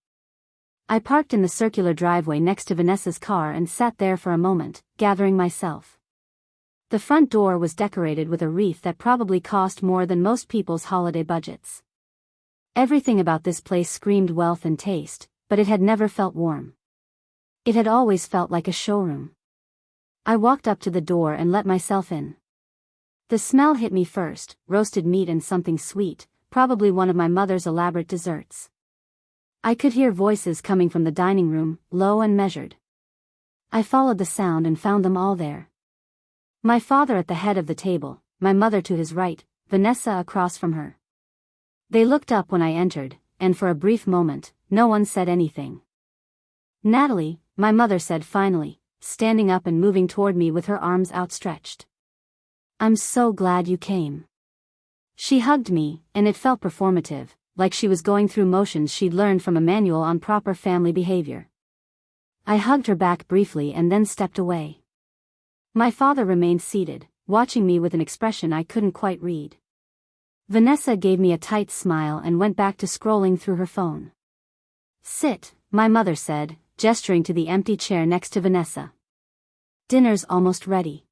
I parked in the circular driveway next to Vanessa's car and sat there for a moment, gathering myself. The front door was decorated with a wreath that probably cost more than most people's holiday budgets. Everything about this place screamed wealth and taste, but it had never felt warm. It had always felt like a showroom. I walked up to the door and let myself in. The smell hit me first, roasted meat and something sweet, probably one of my mother's elaborate desserts. I could hear voices coming from the dining room, low and measured. I followed the sound and found them all there. My father at the head of the table, my mother to his right, Vanessa across from her. They looked up when I entered, and for a brief moment, no one said anything. "Natalie," my mother said finally, standing up and moving toward me with her arms outstretched. "I'm so glad you came." She hugged me, and it felt performative, like she was going through motions she'd learned from a manual on proper family behavior. I hugged her back briefly and then stepped away. My father remained seated, watching me with an expression I couldn't quite read. Vanessa gave me a tight smile and went back to scrolling through her phone. "Sit," my mother said, gesturing to the empty chair next to Vanessa. "Dinner's almost ready."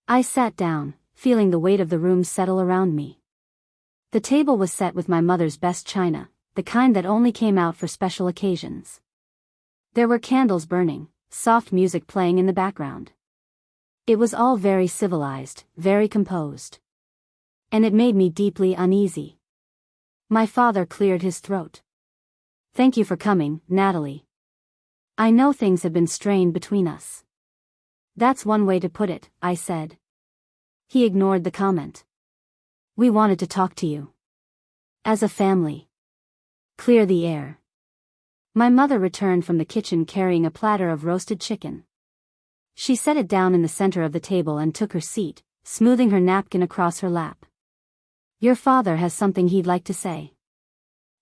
I sat down, feeling the weight of the room settle around me. The table was set with my mother's best china, the kind that only came out for special occasions. There were candles burning, soft music playing in the background. It was all very civilized, very composed. And it made me deeply uneasy. My father cleared his throat. "Thank you for coming, Natalie. I know things have been strained between us." "That's one way to put it," I said. He ignored the comment. "We wanted to talk to you. As a family. Clear the air." My mother returned from the kitchen carrying a platter of roasted chicken. She set it down in the center of the table and took her seat, smoothing her napkin across her lap. "Your father has something he'd like to say."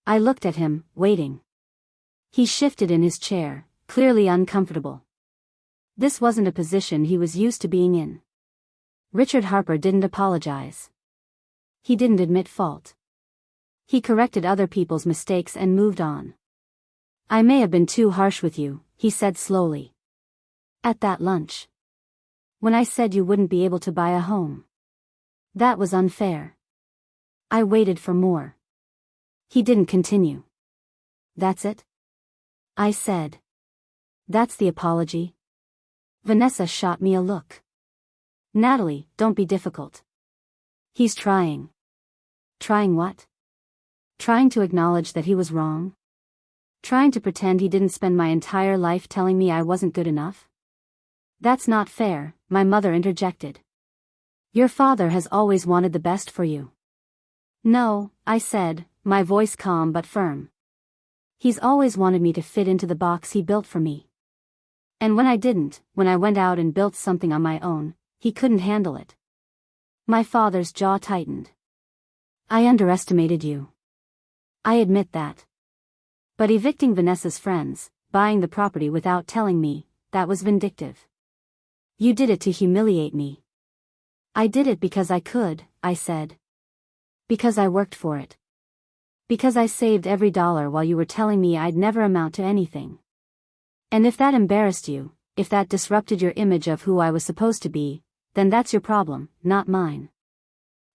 I looked at him, waiting. He shifted in his chair, clearly uncomfortable. This wasn't a position he was used to being in. Richard Harper didn't apologize. He didn't admit fault. He corrected other people's mistakes and moved on. "I may have been too harsh with you," he said slowly. "At that lunch. When I said you wouldn't be able to buy a home. That was unfair." I waited for more. He didn't continue. "That's it?" I said. "That's the apology?" Vanessa shot me a look. "Natalie, don't be difficult. He's trying." "Trying what?" "Trying to acknowledge that he was wrong? Trying to pretend he didn't spend my entire life telling me I wasn't good enough?" "That's not fair," my mother interjected. "Your father has always wanted the best for you." "No," I said, my voice calm but firm. "He's always wanted me to fit into the box he built for me. And when I didn't, when I went out and built something on my own, he couldn't handle it." My father's jaw tightened. "I underestimated you. I admit that. But evicting Vanessa's friends, buying the property without telling me, that was vindictive. You did it to humiliate me." "I did it because I could," I said. "Because I worked for it. Because I saved every dollar while you were telling me I'd never amount to anything. And if that embarrassed you, if that disrupted your image of who I was supposed to be, then that's your problem, not mine."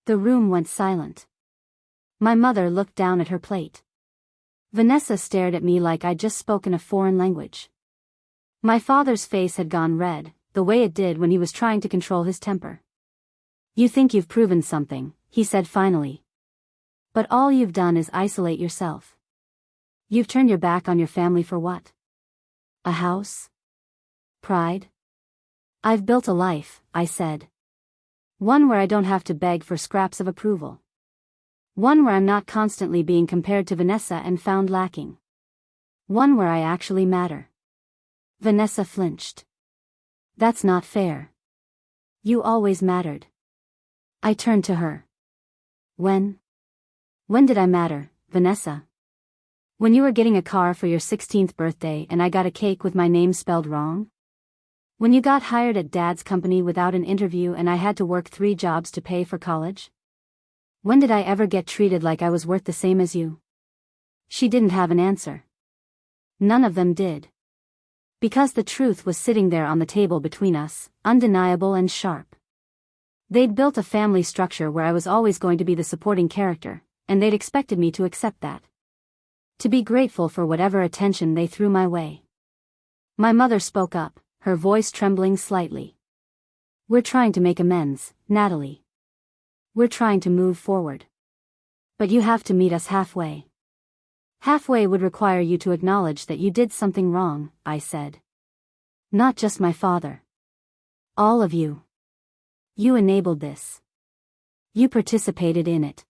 The room went silent. My mother looked down at her plate. Vanessa stared at me like I'd just spoken a foreign language. My father's face had gone red, the way it did when he was trying to control his temper. "You think you've proven something," he said finally. "But all you've done is isolate yourself. You've turned your back on your family for what? A house? Pride?" "I've built a life," I said. "One where I don't have to beg for scraps of approval. One where I'm not constantly being compared to Vanessa and found lacking. One where I actually matter." Vanessa flinched. "That's not fair. You always mattered." I turned to her. When did I matter, Vanessa? When you were getting a car for your 16th birthday and I got a cake with my name spelled wrong? When you got hired at Dad's company without an interview and I had to work 3 jobs to pay for college? When did I ever get treated like I was worth the same as you?" She didn't have an answer. None of them did. Because the truth was sitting there on the table between us, undeniable and sharp. They'd built a family structure where I was always going to be the supporting character, and they'd expected me to accept that. To be grateful for whatever attention they threw my way. My mother spoke up, her voice trembling slightly. We're trying to make amends, Natalie. We're trying to move forward. But you have to meet us halfway. Halfway would require you to acknowledge that you did something wrong, I said. Not just my father. All of you. You enabled this. You participated in it.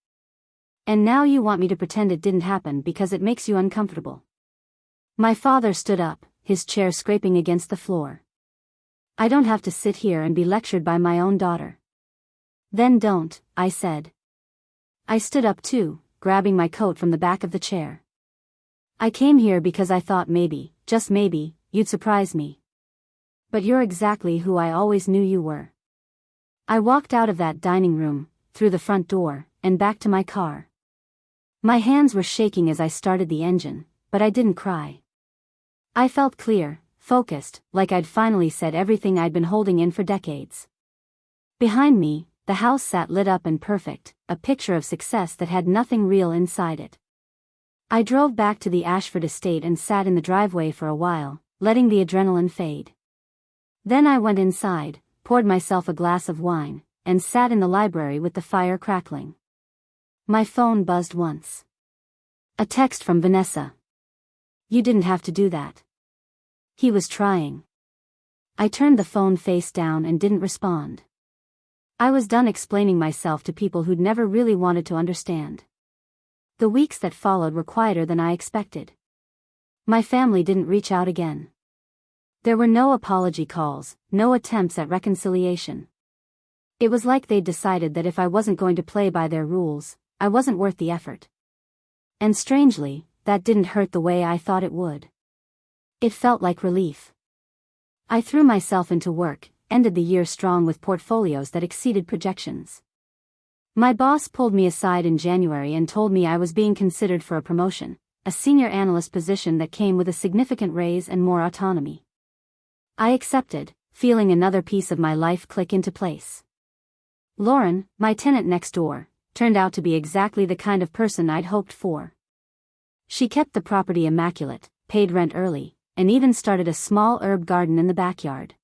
And now you want me to pretend it didn't happen because it makes you uncomfortable. My father stood up, his chair scraping against the floor. I don't have to sit here and be lectured by my own daughter. Then don't, I said. I stood up too, grabbing my coat from the back of the chair. I came here because I thought maybe, just maybe, you'd surprise me. But you're exactly who I always knew you were. I walked out of that dining room, through the front door, and back to my car. My hands were shaking as I started the engine, but I didn't cry. I felt clear, focused, like I'd finally said everything I'd been holding in for decades. Behind me, the house sat lit up and perfect, a picture of success that had nothing real inside it. I drove back to the Ashford Estate and sat in the driveway for a while, letting the adrenaline fade. Then I went inside, poured myself a glass of wine, and sat in the library with the fire crackling. My phone buzzed once. A text from Vanessa. You didn't have to do that. He was trying. I turned the phone face down and didn't respond. I was done explaining myself to people who'd never really wanted to understand. The weeks that followed were quieter than I expected. My family didn't reach out again. There were no apology calls, no attempts at reconciliation. It was like they'd decided that if I wasn't going to play by their rules, I wasn't worth the effort. And strangely, that didn't hurt the way I thought it would. It felt like relief. I threw myself into work, ended the year strong with portfolios that exceeded projections. My boss pulled me aside in January and told me I was being considered for a promotion, a senior analyst position that came with a significant raise and more autonomy. I accepted, feeling another piece of my life click into place. Lauren, my tenant next door, turned out to be exactly the kind of person I'd hoped for. She kept the property immaculate, paid rent early, and even started a small herb garden in the backyard.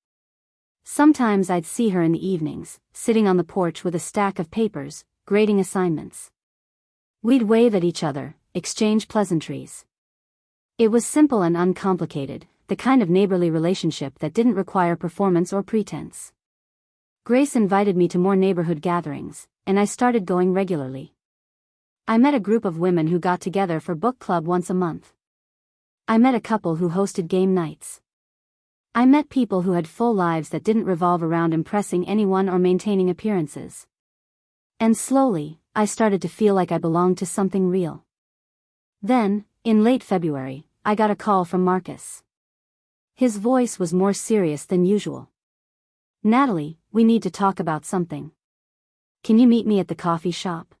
Sometimes I'd see her in the evenings, sitting on the porch with a stack of papers, grading assignments. We'd wave at each other, exchange pleasantries. It was simple and uncomplicated, the kind of neighborly relationship that didn't require performance or pretense. Grace invited me to more neighborhood gatherings, and I started going regularly. I met a group of women who got together for book club once a month. I met a couple who hosted game nights. I met people who had full lives that didn't revolve around impressing anyone or maintaining appearances. And slowly, I started to feel like I belonged to something real. Then, in late February, I got a call from Marcus. His voice was more serious than usual. Natalie, we need to talk about something. Can you meet me at the coffee shop?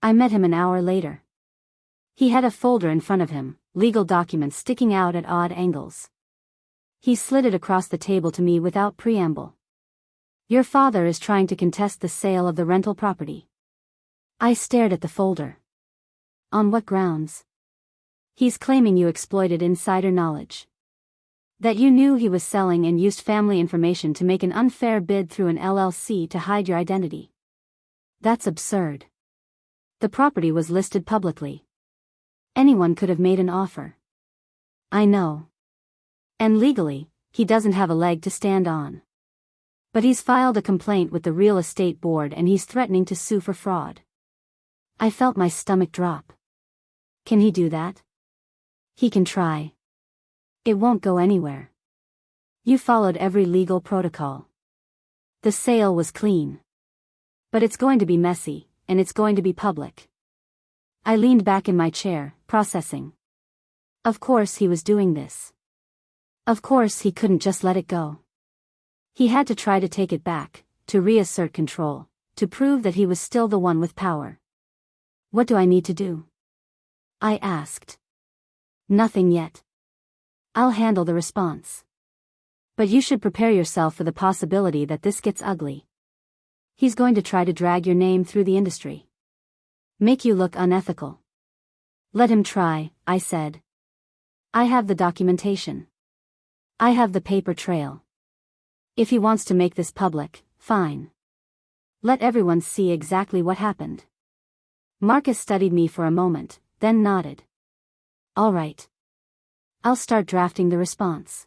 I met him an hour later. He had a folder in front of him, legal documents sticking out at odd angles. He slid it across the table to me without preamble. Your father is trying to contest the sale of the rental property. I stared at the folder. On what grounds? He's claiming you exploited insider knowledge. That you knew he was selling and used family information to make an unfair bid through an LLC to hide your identity. That's absurd. The property was listed publicly. Anyone could have made an offer. I know. And legally, he doesn't have a leg to stand on. But he's filed a complaint with the real estate board and he's threatening to sue for fraud. I felt my stomach drop. Can he do that? He can try. It won't go anywhere. You followed every legal protocol. The sale was clean. But it's going to be messy, and it's going to be public. I leaned back in my chair, processing. Of course he was doing this. Of course he couldn't just let it go. He had to try to take it back, to reassert control, to prove that he was still the one with power. What do I need to do? I asked. Nothing yet. I'll handle the response. But you should prepare yourself for the possibility that this gets ugly. He's going to try to drag your name through the industry. Make you look unethical. Let him try, I said. I have the documentation. I have the paper trail. If he wants to make this public, fine. Let everyone see exactly what happened. Marcus studied me for a moment, then nodded. All right. I'll start drafting the response.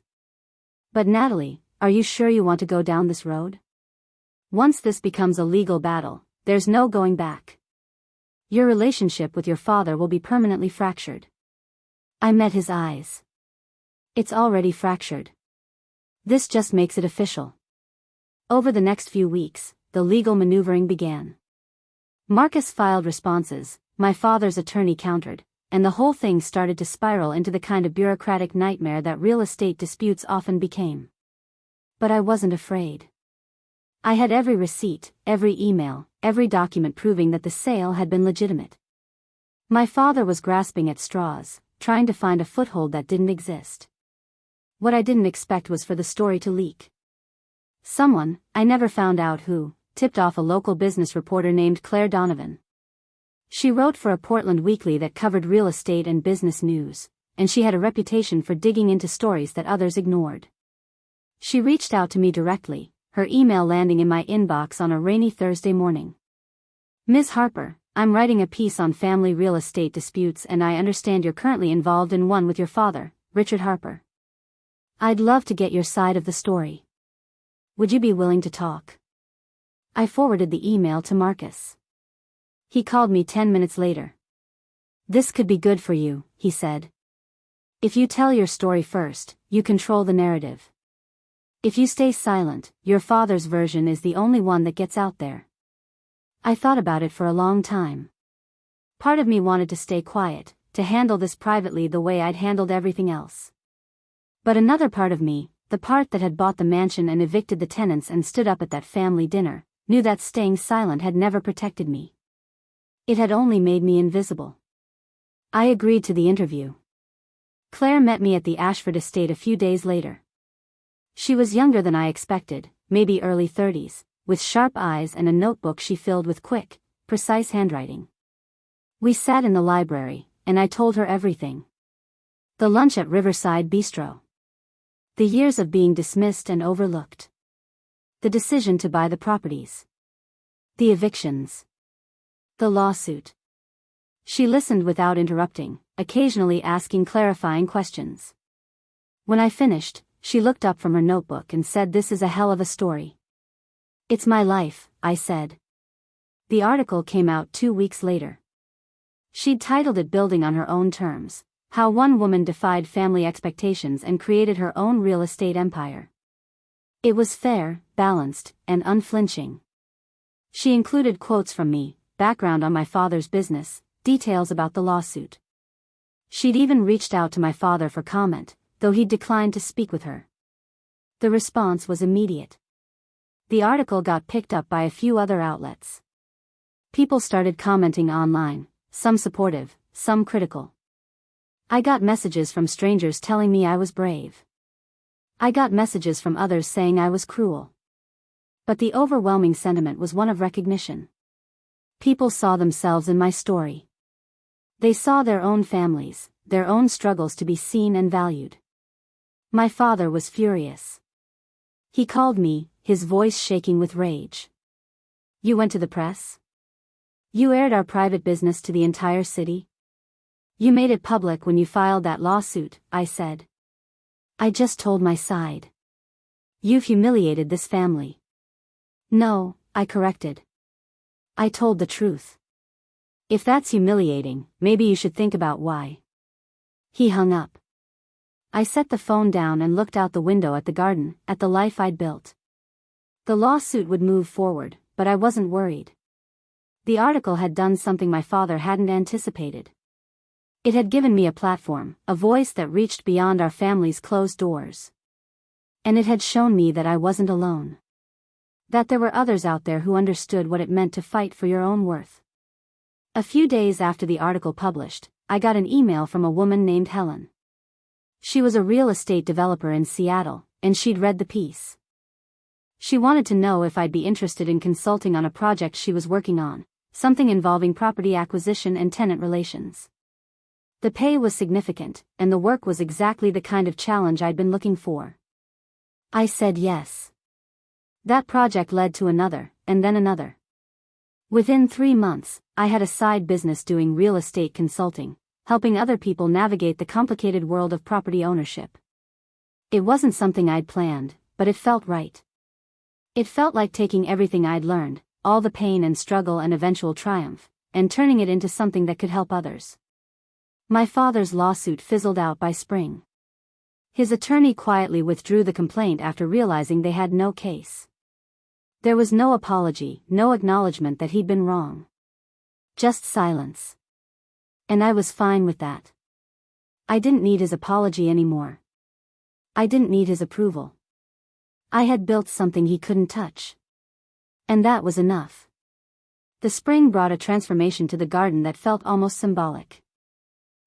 But Natalie, are you sure you want to go down this road? Once this becomes a legal battle, there's no going back. Your relationship with your father will be permanently fractured. I met his eyes. It's already fractured. This just makes it official. Over the next few weeks, the legal maneuvering began. Marcus filed responses, my father's attorney countered, and the whole thing started to spiral into the kind of bureaucratic nightmare that real estate disputes often became. But I wasn't afraid. I had every receipt, every email, every document proving that the sale had been legitimate. My father was grasping at straws, trying to find a foothold that didn't exist. What I didn't expect was for the story to leak. Someone, I never found out who, tipped off a local business reporter named Claire Donovan. She wrote for a Portland weekly that covered real estate and business news, and she had a reputation for digging into stories that others ignored. She reached out to me directly, her email landing in my inbox on a rainy Thursday morning. Ms. Harper, I'm writing a piece on family real estate disputes and I understand you're currently involved in one with your father, Richard Harper. I'd love to get your side of the story. Would you be willing to talk? I forwarded the email to Marcus. He called me 10 minutes later. This could be good for you, he said. If you tell your story first, you control the narrative. If you stay silent, your father's version is the only one that gets out there. I thought about it for a long time. Part of me wanted to stay quiet, to handle this privately the way I'd handled everything else. But another part of me, the part that had bought the mansion and evicted the tenants and stood up at that family dinner, knew that staying silent had never protected me. It had only made me invisible. I agreed to the interview. Claire met me at the Ashford Estate a few days later. She was younger than I expected, maybe early 30s, with sharp eyes and a notebook she filled with quick, precise handwriting. We sat in the library, and I told her everything. The lunch at Riverside Bistro. The years of being dismissed and overlooked. The decision to buy the properties. The evictions. The lawsuit. She listened without interrupting, occasionally asking clarifying questions. When I finished, she looked up from her notebook and said, "This is a hell of a story." "It's my life," I said. The article came out 2 weeks later. She'd titled it "Building on Her Own Terms: How One Woman Defied Family Expectations and Created Her Own Real Estate Empire." It was fair, balanced, and unflinching. She included quotes from me, background on my father's business, details about the lawsuit. She'd even reached out to my father for comment, though he declined to speak with her. The response was immediate. The article got picked up by a few other outlets. People started commenting online, some supportive, some critical. I got messages from strangers telling me I was brave. I got messages from others saying I was cruel. But the overwhelming sentiment was one of recognition. People saw themselves in my story. They saw their own families, their own struggles to be seen and valued. My father was furious. He called me, his voice shaking with rage. "You went to the press? You aired our private business to the entire city? You made it public when you filed that lawsuit," I said. "I just told my side." "You've humiliated this family." "No," I corrected. "I told the truth." "If that's humiliating, maybe you should think about why." He hung up. I set the phone down and looked out the window at the garden, at the life I'd built. The lawsuit would move forward, but I wasn't worried. The article had done something my father hadn't anticipated. It had given me a platform, a voice that reached beyond our family's closed doors. And it had shown me that I wasn't alone. That there were others out there who understood what it meant to fight for your own worth. A few days after the article published, I got an email from a woman named Helen. She was a real estate developer in Seattle, and she'd read the piece. She wanted to know if I'd be interested in consulting on a project she was working on, something involving property acquisition and tenant relations. The pay was significant, and the work was exactly the kind of challenge I'd been looking for. I said yes. That project led to another, and then another. Within 3 months, I had a side business doing real estate consulting, helping other people navigate the complicated world of property ownership. It wasn't something I'd planned, but it felt right. It felt like taking everything I'd learned, all the pain and struggle and eventual triumph, and turning it into something that could help others. My father's lawsuit fizzled out by spring. His attorney quietly withdrew the complaint after realizing they had no case. There was no apology, no acknowledgement that he'd been wrong. Just silence. And I was fine with that. I didn't need his apology anymore. I didn't need his approval. I had built something he couldn't touch. And that was enough. The spring brought a transformation to the garden that felt almost symbolic.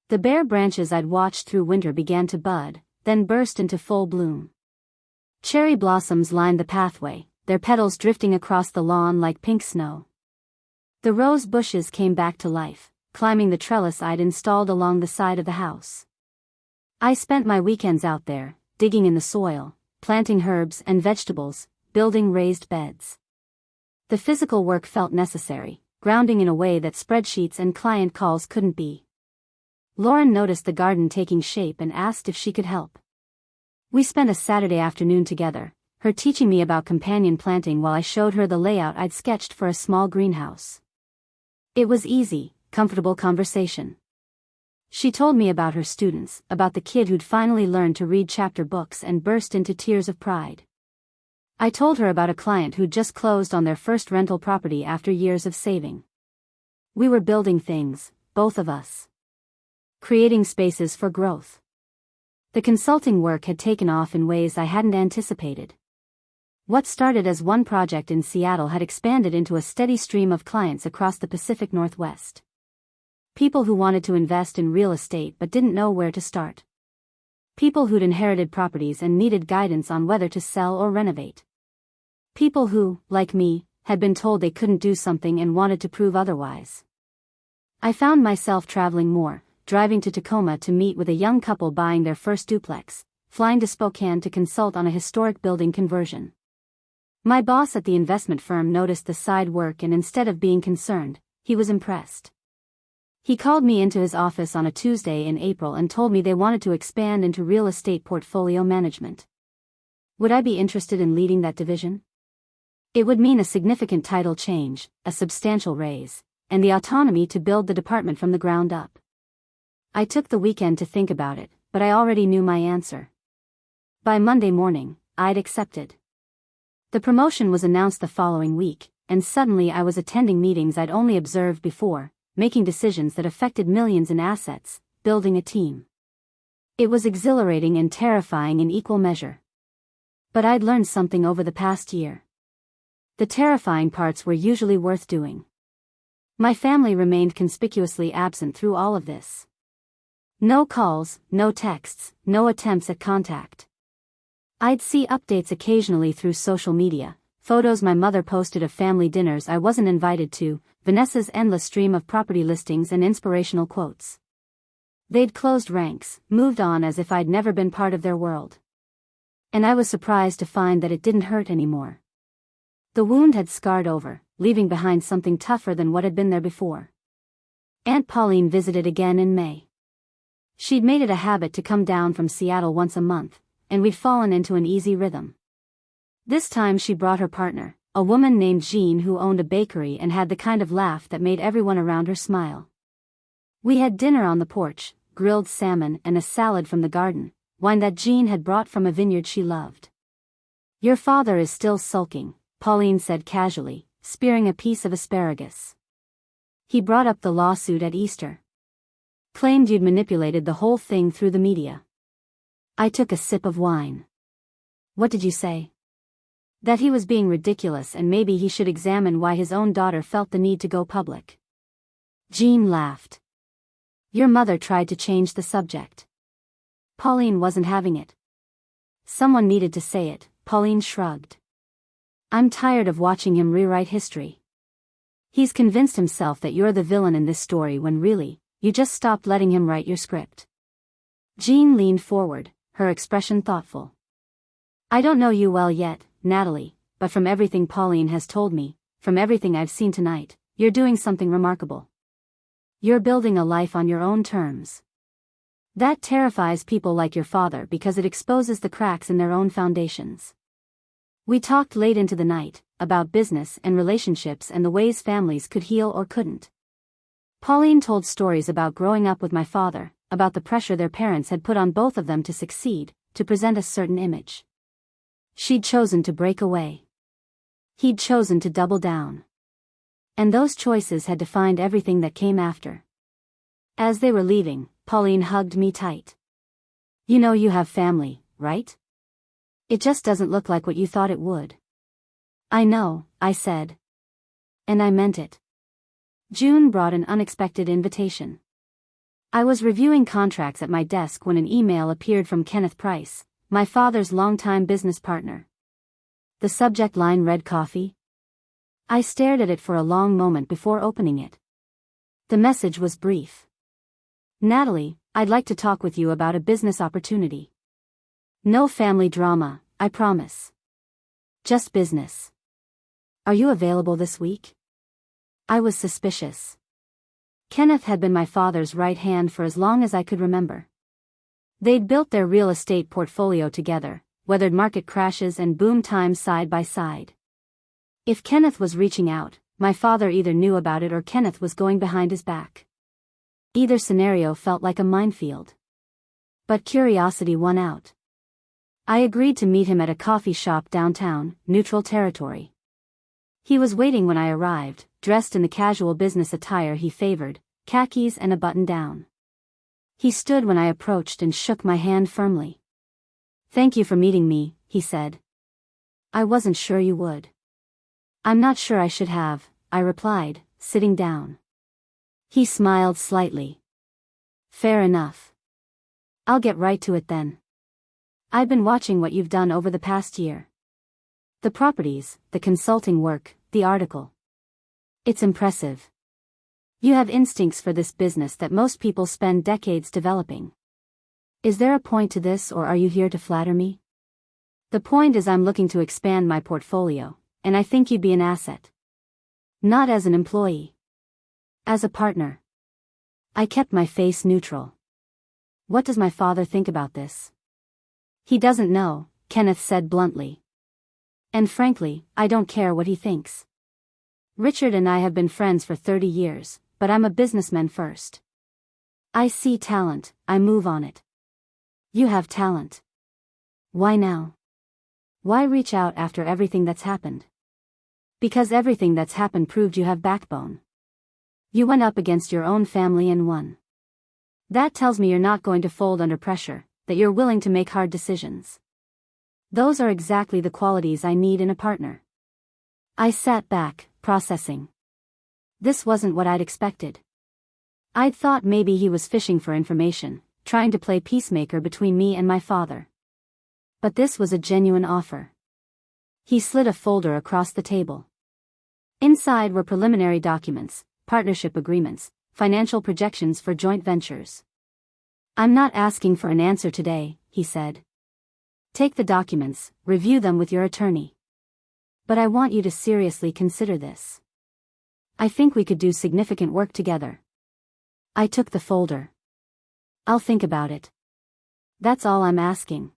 The bare branches I'd watched through winter began to bud, then burst into full bloom. Cherry blossoms lined the pathway, their petals drifting across the lawn like pink snow. The rose bushes came back to life, climbing the trellis I'd installed along the side of the house. I spent my weekends out there, digging in the soil, planting herbs and vegetables, building raised beds. The physical work felt necessary, grounding in a way that spreadsheets and client calls couldn't be. Lauren noticed the garden taking shape and asked if she could help. We spent a Saturday afternoon together, her teaching me about companion planting while I showed her the layout I'd sketched for a small greenhouse. It was easy, comfortable conversation. She told me about her students, about the kid who'd finally learned to read chapter books and burst into tears of pride. I told her about a client who'd just closed on their first rental property after years of saving. We were building things, both of us. Creating spaces for growth. The consulting work had taken off in ways I hadn't anticipated. What started as one project in Seattle had expanded into a steady stream of clients across the Pacific Northwest. People who wanted to invest in real estate but didn't know where to start. People who'd inherited properties and needed guidance on whether to sell or renovate. People who, like me, had been told they couldn't do something and wanted to prove otherwise. I found myself traveling more, driving to Tacoma to meet with a young couple buying their first duplex, flying to Spokane to consult on a historic building conversion. My boss at the investment firm noticed the side work and instead of being concerned, he was impressed. He called me into his office on a Tuesday in April and told me they wanted to expand into real estate portfolio management. Would I be interested in leading that division? It would mean a significant title change, a substantial raise, and the autonomy to build the department from the ground up. I took the weekend to think about it, but I already knew my answer. By Monday morning, I'd accepted. The promotion was announced the following week, and suddenly I was attending meetings I'd only observed before, making decisions that affected millions in assets, building a team. It was exhilarating and terrifying in equal measure. But I'd learned something over the past year. The terrifying parts were usually worth doing. My family remained conspicuously absent through all of this. No calls, no texts, no attempts at contact. I'd see updates occasionally through social media, photos my mother posted of family dinners I wasn't invited to, Vanessa's endless stream of property listings and inspirational quotes. They'd closed ranks, moved on as if I'd never been part of their world. And I was surprised to find that it didn't hurt anymore. The wound had scarred over, leaving behind something tougher than what had been there before. Aunt Pauline visited again in May. She'd made it a habit to come down from Seattle once a month, and we'd fallen into an easy rhythm. This time she brought her partner, a woman named Jean who owned a bakery and had the kind of laugh that made everyone around her smile. We had dinner on the porch, grilled salmon and a salad from the garden, wine that Jean had brought from a vineyard she loved. "Your father is still sulking," Pauline said casually, spearing a piece of asparagus. "He brought up the lawsuit at Easter. Claimed you'd manipulated the whole thing through the media." I took a sip of wine. "What did you say?" "That he was being ridiculous and maybe he should examine why his own daughter felt the need to go public." Jean laughed. "Your mother tried to change the subject." Pauline wasn't having it. "Someone needed to say it," Pauline shrugged. "I'm tired of watching him rewrite history. He's convinced himself that you're the villain in this story when really, you just stopped letting him write your script." Jean leaned forward, her expression thoughtful. I don't know you well yet, Natalie, but from everything Pauline has told me, from everything I've seen tonight, you're doing something remarkable. You're building a life on your own terms. That terrifies people like your father because it exposes the cracks in their own foundations. We talked late into the night, about business and relationships and the ways families could heal or couldn't. Pauline told stories about growing up with my father, about the pressure their parents had put on both of them to succeed, to present a certain image. She'd chosen to break away. He'd chosen to double down. And those choices had defined everything that came after. As they were leaving, Pauline hugged me tight. You know you have family, right? It just doesn't look like what you thought it would. I know, I said. And I meant it. June brought an unexpected invitation. I was reviewing contracts at my desk when an email appeared from Kenneth Price, my father's longtime business partner. The subject line read coffee. I stared at it for a long moment before opening it. The message was brief. Natalie, I'd like to talk with you about a business opportunity. No family drama, I promise. Just business. Are you available this week? I was suspicious. Kenneth had been my father's right hand for as long as I could remember. They'd built their real estate portfolio together, weathered market crashes and boom times side by side. If Kenneth was reaching out, my father either knew about it or Kenneth was going behind his back. Either scenario felt like a minefield. But curiosity won out. I agreed to meet him at a coffee shop downtown, neutral territory. He was waiting when I arrived, dressed in the casual business attire he favored, khakis and a button-down. He stood when I approached and shook my hand firmly. Thank you for meeting me, he said. I wasn't sure you would. I'm not sure I should have, I replied, sitting down. He smiled slightly. Fair enough. I'll get right to it then. I've been watching what you've done over the past year. The properties, the consulting work, the article. It's impressive. You have instincts for this business that most people spend decades developing. Is there a point to this or are you here to flatter me? The point is I'm looking to expand my portfolio, and I think you'd be an asset. Not as an employee. As a partner. I kept my face neutral. What does my father think about this? He doesn't know, Kenneth said bluntly. And frankly, I don't care what he thinks. Richard and I have been friends for 30 years, but I'm a businessman first. I see talent, I move on it. You have talent. Why now? Why reach out after everything that's happened? Because everything that's happened proved you have backbone. You went up against your own family and won. That tells me you're not going to fold under pressure, that you're willing to make hard decisions. Those are exactly the qualities I need in a partner. I sat back, processing. This wasn't what I'd expected. I'd thought maybe he was fishing for information, trying to play peacemaker between me and my father. But this was a genuine offer. He slid a folder across the table. Inside were preliminary documents, partnership agreements, financial projections for joint ventures. I'm not asking for an answer today, he said. Take the documents, review them with your attorney. But I want you to seriously consider this. I think we could do significant work together. I took the folder. I'll think about it. That's all I'm asking.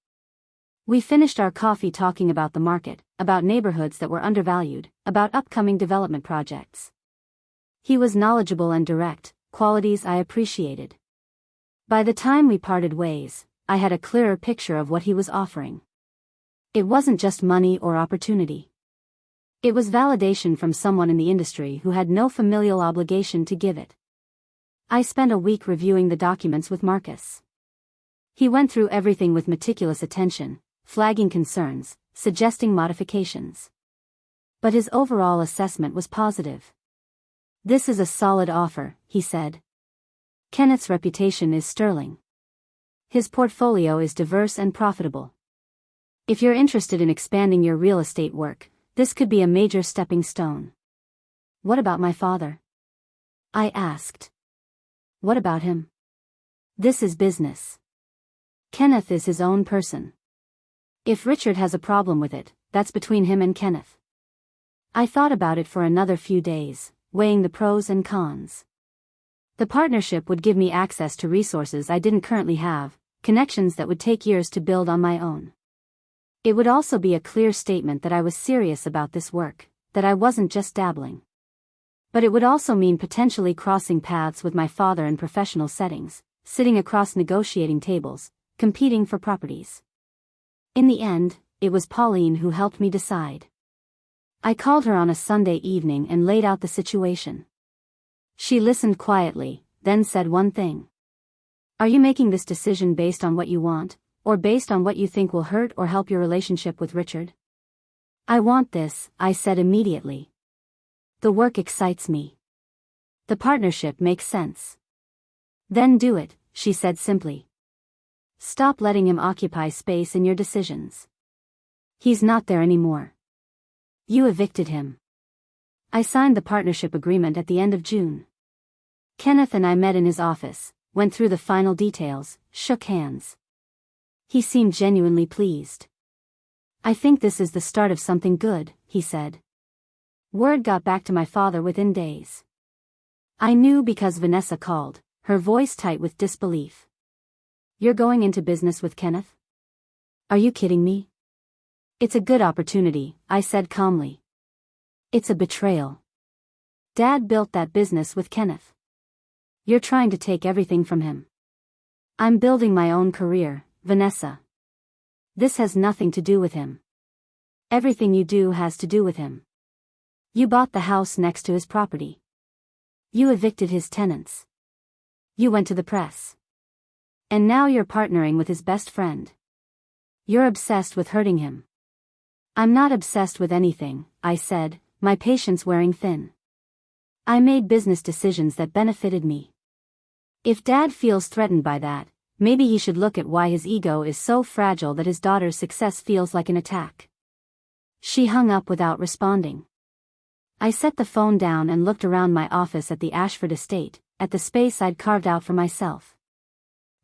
We finished our coffee talking about the market, about neighborhoods that were undervalued, about upcoming development projects. He was knowledgeable and direct, qualities I appreciated. By the time we parted ways, I had a clearer picture of what he was offering. It wasn't just money or opportunity. It was validation from someone in the industry who had no familial obligation to give it. I spent a week reviewing the documents with Marcus. He went through everything with meticulous attention, flagging concerns, suggesting modifications. But his overall assessment was positive. This is a solid offer, he said. Kenneth's reputation is sterling. His portfolio is diverse and profitable. If you're interested in expanding your real estate work, this could be a major stepping stone. What about my father? I asked. What about him? This is business. Kenneth is his own person. If Richard has a problem with it, that's between him and Kenneth. I thought about it for another few days, weighing the pros and cons. The partnership would give me access to resources I didn't currently have, connections that would take years to build on my own. It would also be a clear statement that I was serious about this work, that I wasn't just dabbling. But it would also mean potentially crossing paths with my father in professional settings, sitting across negotiating tables, competing for properties. In the end, it was Pauline who helped me decide. I called her on a Sunday evening and laid out the situation. She listened quietly, then said one thing. Are you making this decision based on what you want, or based on what you think will hurt or help your relationship with Richard? I want this, I said immediately. The work excites me. The partnership makes sense. Then do it, she said simply. Stop letting him occupy space in your decisions. He's not there anymore. You evicted him. I signed the partnership agreement at the end of June. Kenneth and I met in his office, went through the final details, shook hands. He seemed genuinely pleased. I think this is the start of something good, he said. Word got back to my father within days. I knew because Vanessa called, her voice tight with disbelief. You're going into business with Kenneth? Are you kidding me? It's a good opportunity, I said calmly. It's a betrayal. Dad built that business with Kenneth. You're trying to take everything from him. I'm building my own career, Vanessa. This has nothing to do with him. Everything you do has to do with him. You bought the house next to his property. You evicted his tenants. You went to the press. And now you're partnering with his best friend. You're obsessed with hurting him. I'm not obsessed with anything, I said, my patience wearing thin. I made business decisions that benefited me. If Dad feels threatened by that, maybe he should look at why his ego is so fragile that his daughter's success feels like an attack. She hung up without responding. I set the phone down and looked around my office at the Ashford Estate, at the space I'd carved out for myself.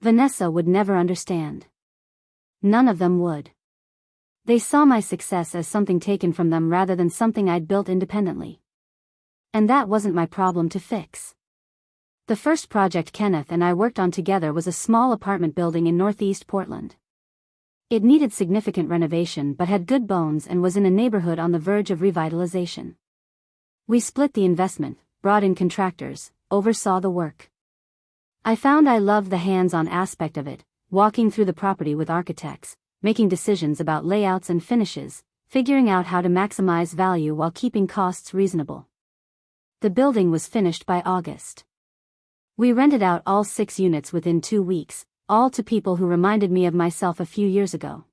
Vanessa would never understand. None of them would. They saw my success as something taken from them rather than something I'd built independently. And that wasn't my problem to fix. The first project Kenneth and I worked on together was a small apartment building in northeast Portland. It needed significant renovation but had good bones and was in a neighborhood on the verge of revitalization. We split the investment, brought in contractors, oversaw the work. I found I loved the hands-on aspect of it, walking through the property with architects, making decisions about layouts and finishes, figuring out how to maximize value while keeping costs reasonable. The building was finished by August. We rented out all 6 units within 2 weeks, all to people who reminded me of myself a few years ago.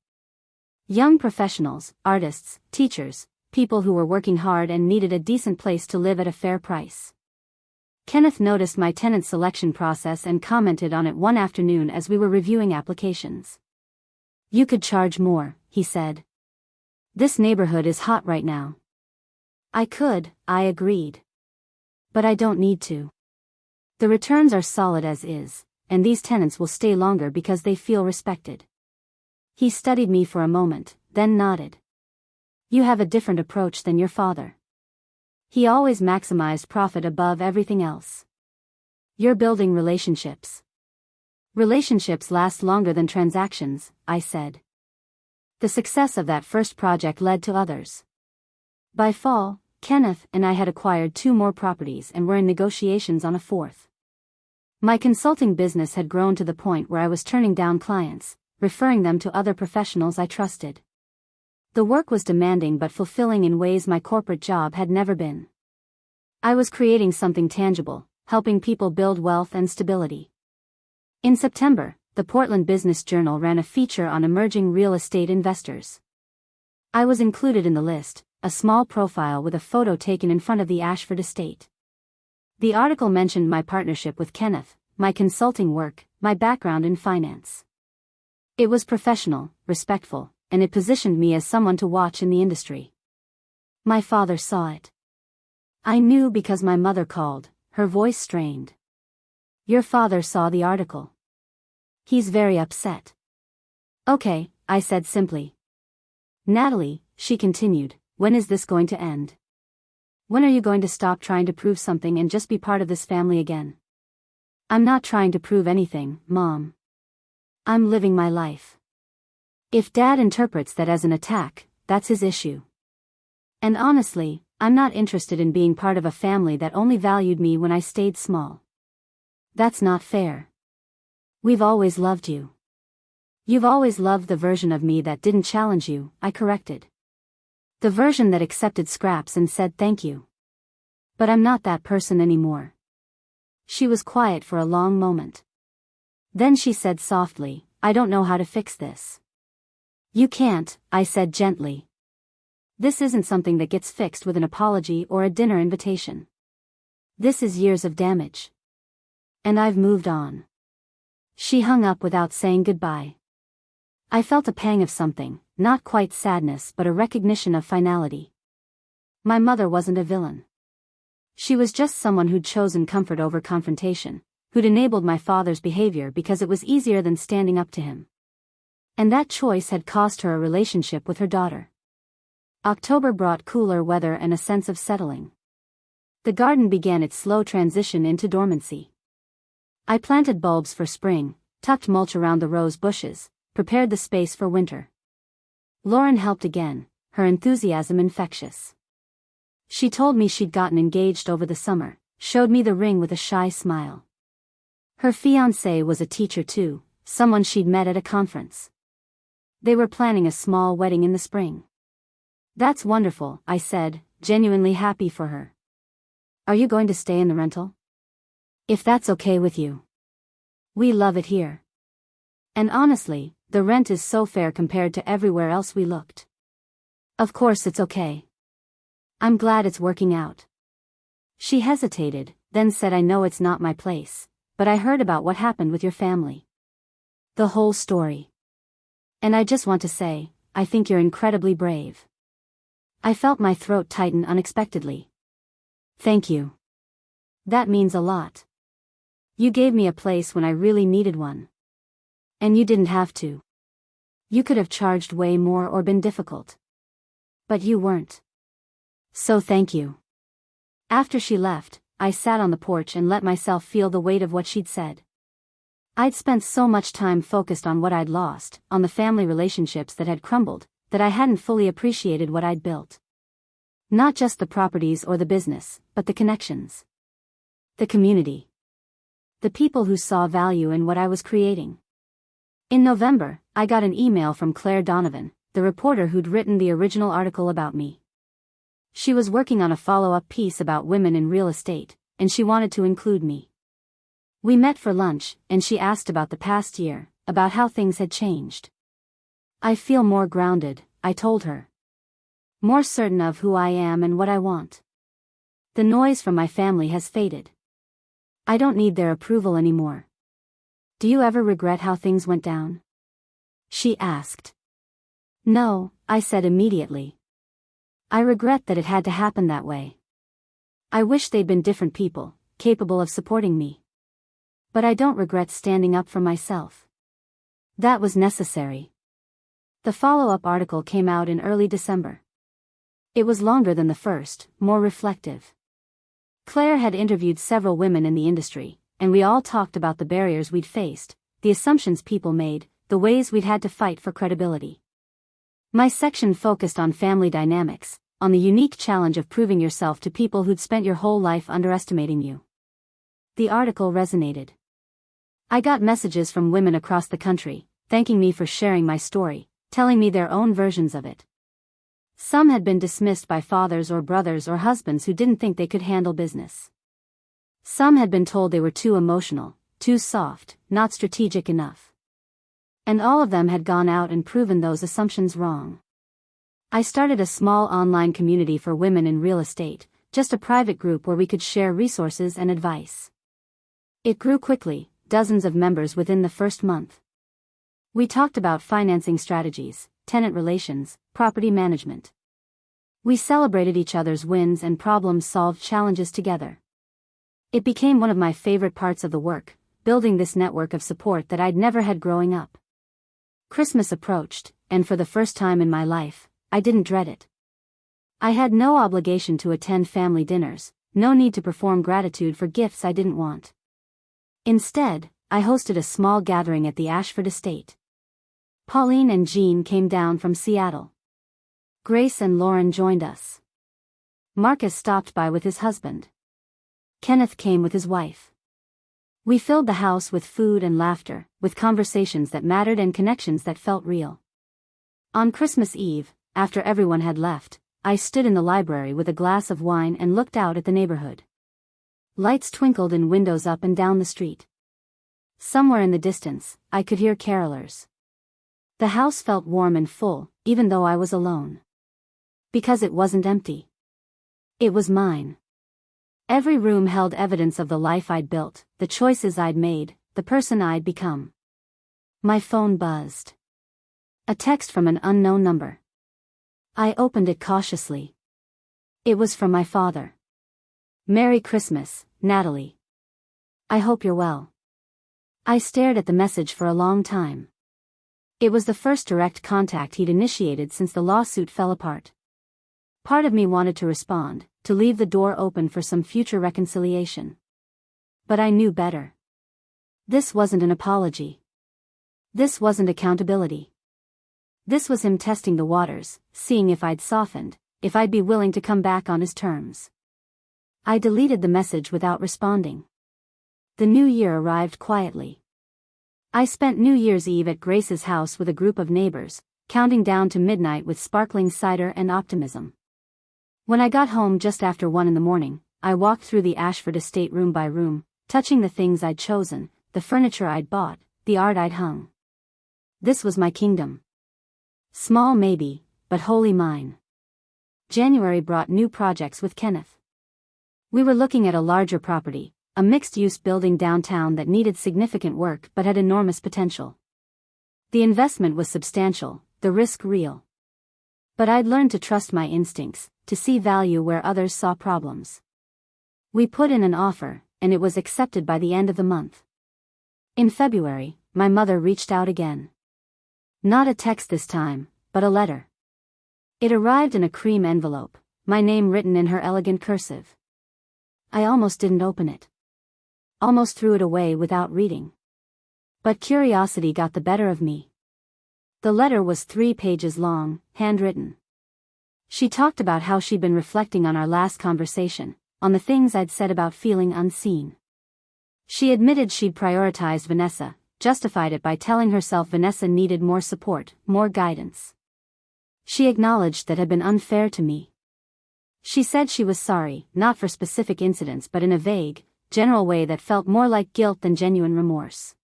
Young professionals, artists, teachers, people who were working hard and needed a decent place to live at a fair price. Kenneth noticed my tenant selection process and commented on it one afternoon as we were reviewing applications. You could charge more, he said. This neighborhood is hot right now. I could, I agreed. But I don't need to. The returns are solid as is, and these tenants will stay longer because they feel respected. He studied me for a moment, then nodded. You have a different approach than your father. He always maximized profit above everything else. You're building relationships. Relationships last longer than transactions, I said. The success of that first project led to others. By fall, Kenneth and I had acquired 2 more properties and were in negotiations on a 4th. My consulting business had grown to the point where I was turning down clients, referring them to other professionals I trusted. The work was demanding but fulfilling in ways my corporate job had never been. I was creating something tangible, helping people build wealth and stability. In September, the Portland Business Journal ran a feature on emerging real estate investors. I was included in the list, a small profile with a photo taken in front of the Ashford Estate. The article mentioned my partnership with Kenneth, my consulting work, my background in finance. It was professional, respectful, and it positioned me as someone to watch in the industry. My father saw it. I knew because my mother called, her voice strained. Your father saw the article. He's very upset. Okay, I said simply. Natalie, she continued, when is this going to end? When are you going to stop trying to prove something and just be part of this family again? I'm not trying to prove anything, Mom. I'm living my life. If Dad interprets that as an attack, that's his issue. And honestly, I'm not interested in being part of a family that only valued me when I stayed small. That's not fair. We've always loved you. You've always loved the version of me that didn't challenge you, I corrected. The version that accepted scraps and said thank you. But I'm not that person anymore. She was quiet for a long moment. Then she said softly, I don't know how to fix this. You can't, I said gently. This isn't something that gets fixed with an apology or a dinner invitation. This is years of damage. And I've moved on. She hung up without saying goodbye. I felt a pang of something, not quite sadness but a recognition of finality. My mother wasn't a villain. She was just someone who'd chosen comfort over confrontation, who'd enabled my father's behavior because it was easier than standing up to him. And that choice had cost her a relationship with her daughter. October brought cooler weather and a sense of settling. The garden began its slow transition into dormancy. I planted bulbs for spring, tucked mulch around the rose bushes, prepared the space for winter. Lauren helped again, her enthusiasm infectious. She told me she'd gotten engaged over the summer, showed me the ring with a shy smile. Her fiancé was a teacher too, someone she'd met at a conference. They were planning a small wedding in the spring. That's wonderful, I said, genuinely happy for her. Are you going to stay in the rental? If that's okay with you. We love it here. And honestly, the rent is so fair compared to everywhere else we looked. Of course it's okay. I'm glad it's working out. She hesitated, then said I know it's not my place, but I heard about what happened with your family. The whole story. And I just want to say, I think you're incredibly brave. I felt my throat tighten unexpectedly. Thank you. That means a lot. You gave me a place when I really needed one. And you didn't have to. You could have charged way more or been difficult. But you weren't. So thank you. After she left, I sat on the porch and let myself feel the weight of what she'd said. I'd spent so much time focused on what I'd lost, on the family relationships that had crumbled, that I hadn't fully appreciated what I'd built. Not just the properties or the business, but the connections. The community. The people who saw value in what I was creating. In November, I got an email from Claire Donovan, the reporter who'd written the original article about me. She was working on a follow-up piece about women in real estate, and she wanted to include me. We met for lunch, and she asked about the past year, about how things had changed. I feel more grounded, I told her. More certain of who I am and what I want. The noise from my family has faded. I don't need their approval anymore. Do you ever regret how things went down? She asked. No, I said immediately. I regret that it had to happen that way. I wish they'd been different people, capable of supporting me. But I don't regret standing up for myself. That was necessary. The follow-up article came out in early December. It was longer than the first, more reflective. Claire had interviewed several women in the industry, and we all talked about the barriers we'd faced, the assumptions people made, the ways we'd had to fight for credibility. My section focused on family dynamics, on the unique challenge of proving yourself to people who'd spent your whole life underestimating you. The article resonated. I got messages from women across the country, thanking me for sharing my story, telling me their own versions of it. Some had been dismissed by fathers or brothers or husbands who didn't think they could handle business. Some had been told they were too emotional, too soft, not strategic enough. And all of them had gone out and proven those assumptions wrong. I started a small online community for women in real estate, just a private group where we could share resources and advice. It grew quickly, dozens of members within the first month. We talked about financing strategies, tenant relations, property management. We celebrated each other's wins and problem-solved challenges together. It became one of my favorite parts of the work, building this network of support that I'd never had growing up. Christmas approached, and for the first time in my life, I didn't dread it. I had no obligation to attend family dinners, no need to perform gratitude for gifts I didn't want. Instead, I hosted a small gathering at the Ashford Estate. Pauline and Jean came down from Seattle. Grace and Lauren joined us. Marcus stopped by with his husband. Kenneth came with his wife. We filled the house with food and laughter, with conversations that mattered and connections that felt real. On Christmas Eve, after everyone had left, I stood in the library with a glass of wine and looked out at the neighborhood. Lights twinkled in windows up and down the street. Somewhere in the distance, I could hear carolers. The house felt warm and full, even though I was alone. Because it wasn't empty. It was mine. Every room held evidence of the life I'd built, the choices I'd made, the person I'd become. My phone buzzed. A text from an unknown number. I opened it cautiously. It was from my father. "Merry Christmas, Natalie. I hope you're well." I stared at the message for a long time. It was the first direct contact he'd initiated since the lawsuit fell apart. Part of me wanted to respond, to leave the door open for some future reconciliation. But I knew better. This wasn't an apology. This wasn't accountability. This was him testing the waters, seeing if I'd softened, if I'd be willing to come back on his terms. I deleted the message without responding. The new year arrived quietly. I spent New Year's Eve at Grace's house with a group of neighbors, counting down to midnight with sparkling cider and optimism. When I got home just after 1 a.m, I walked through the Ashford Estate room by room, touching the things I'd chosen, the furniture I'd bought, the art I'd hung. This was my kingdom. Small maybe, but wholly mine. January brought new projects with Kenneth. We were looking at a larger property, a mixed-use building downtown that needed significant work but had enormous potential. The investment was substantial, the risk real. But I'd learned to trust my instincts, to see value where others saw problems. We put in an offer, and it was accepted by the end of the month. In February, my mother reached out again. Not a text this time, but a letter. It arrived in a cream envelope, my name written in her elegant cursive. I almost didn't open it. Almost threw it away without reading. But curiosity got the better of me. The letter was 3 pages long, handwritten. She talked about how she'd been reflecting on our last conversation, on the things I'd said about feeling unseen. She admitted she'd prioritized Vanessa, justified it by telling herself Vanessa needed more support, more guidance. She acknowledged that had been unfair to me. She said she was sorry, not for specific incidents but in a vague, general way that felt more like guilt than genuine remorse.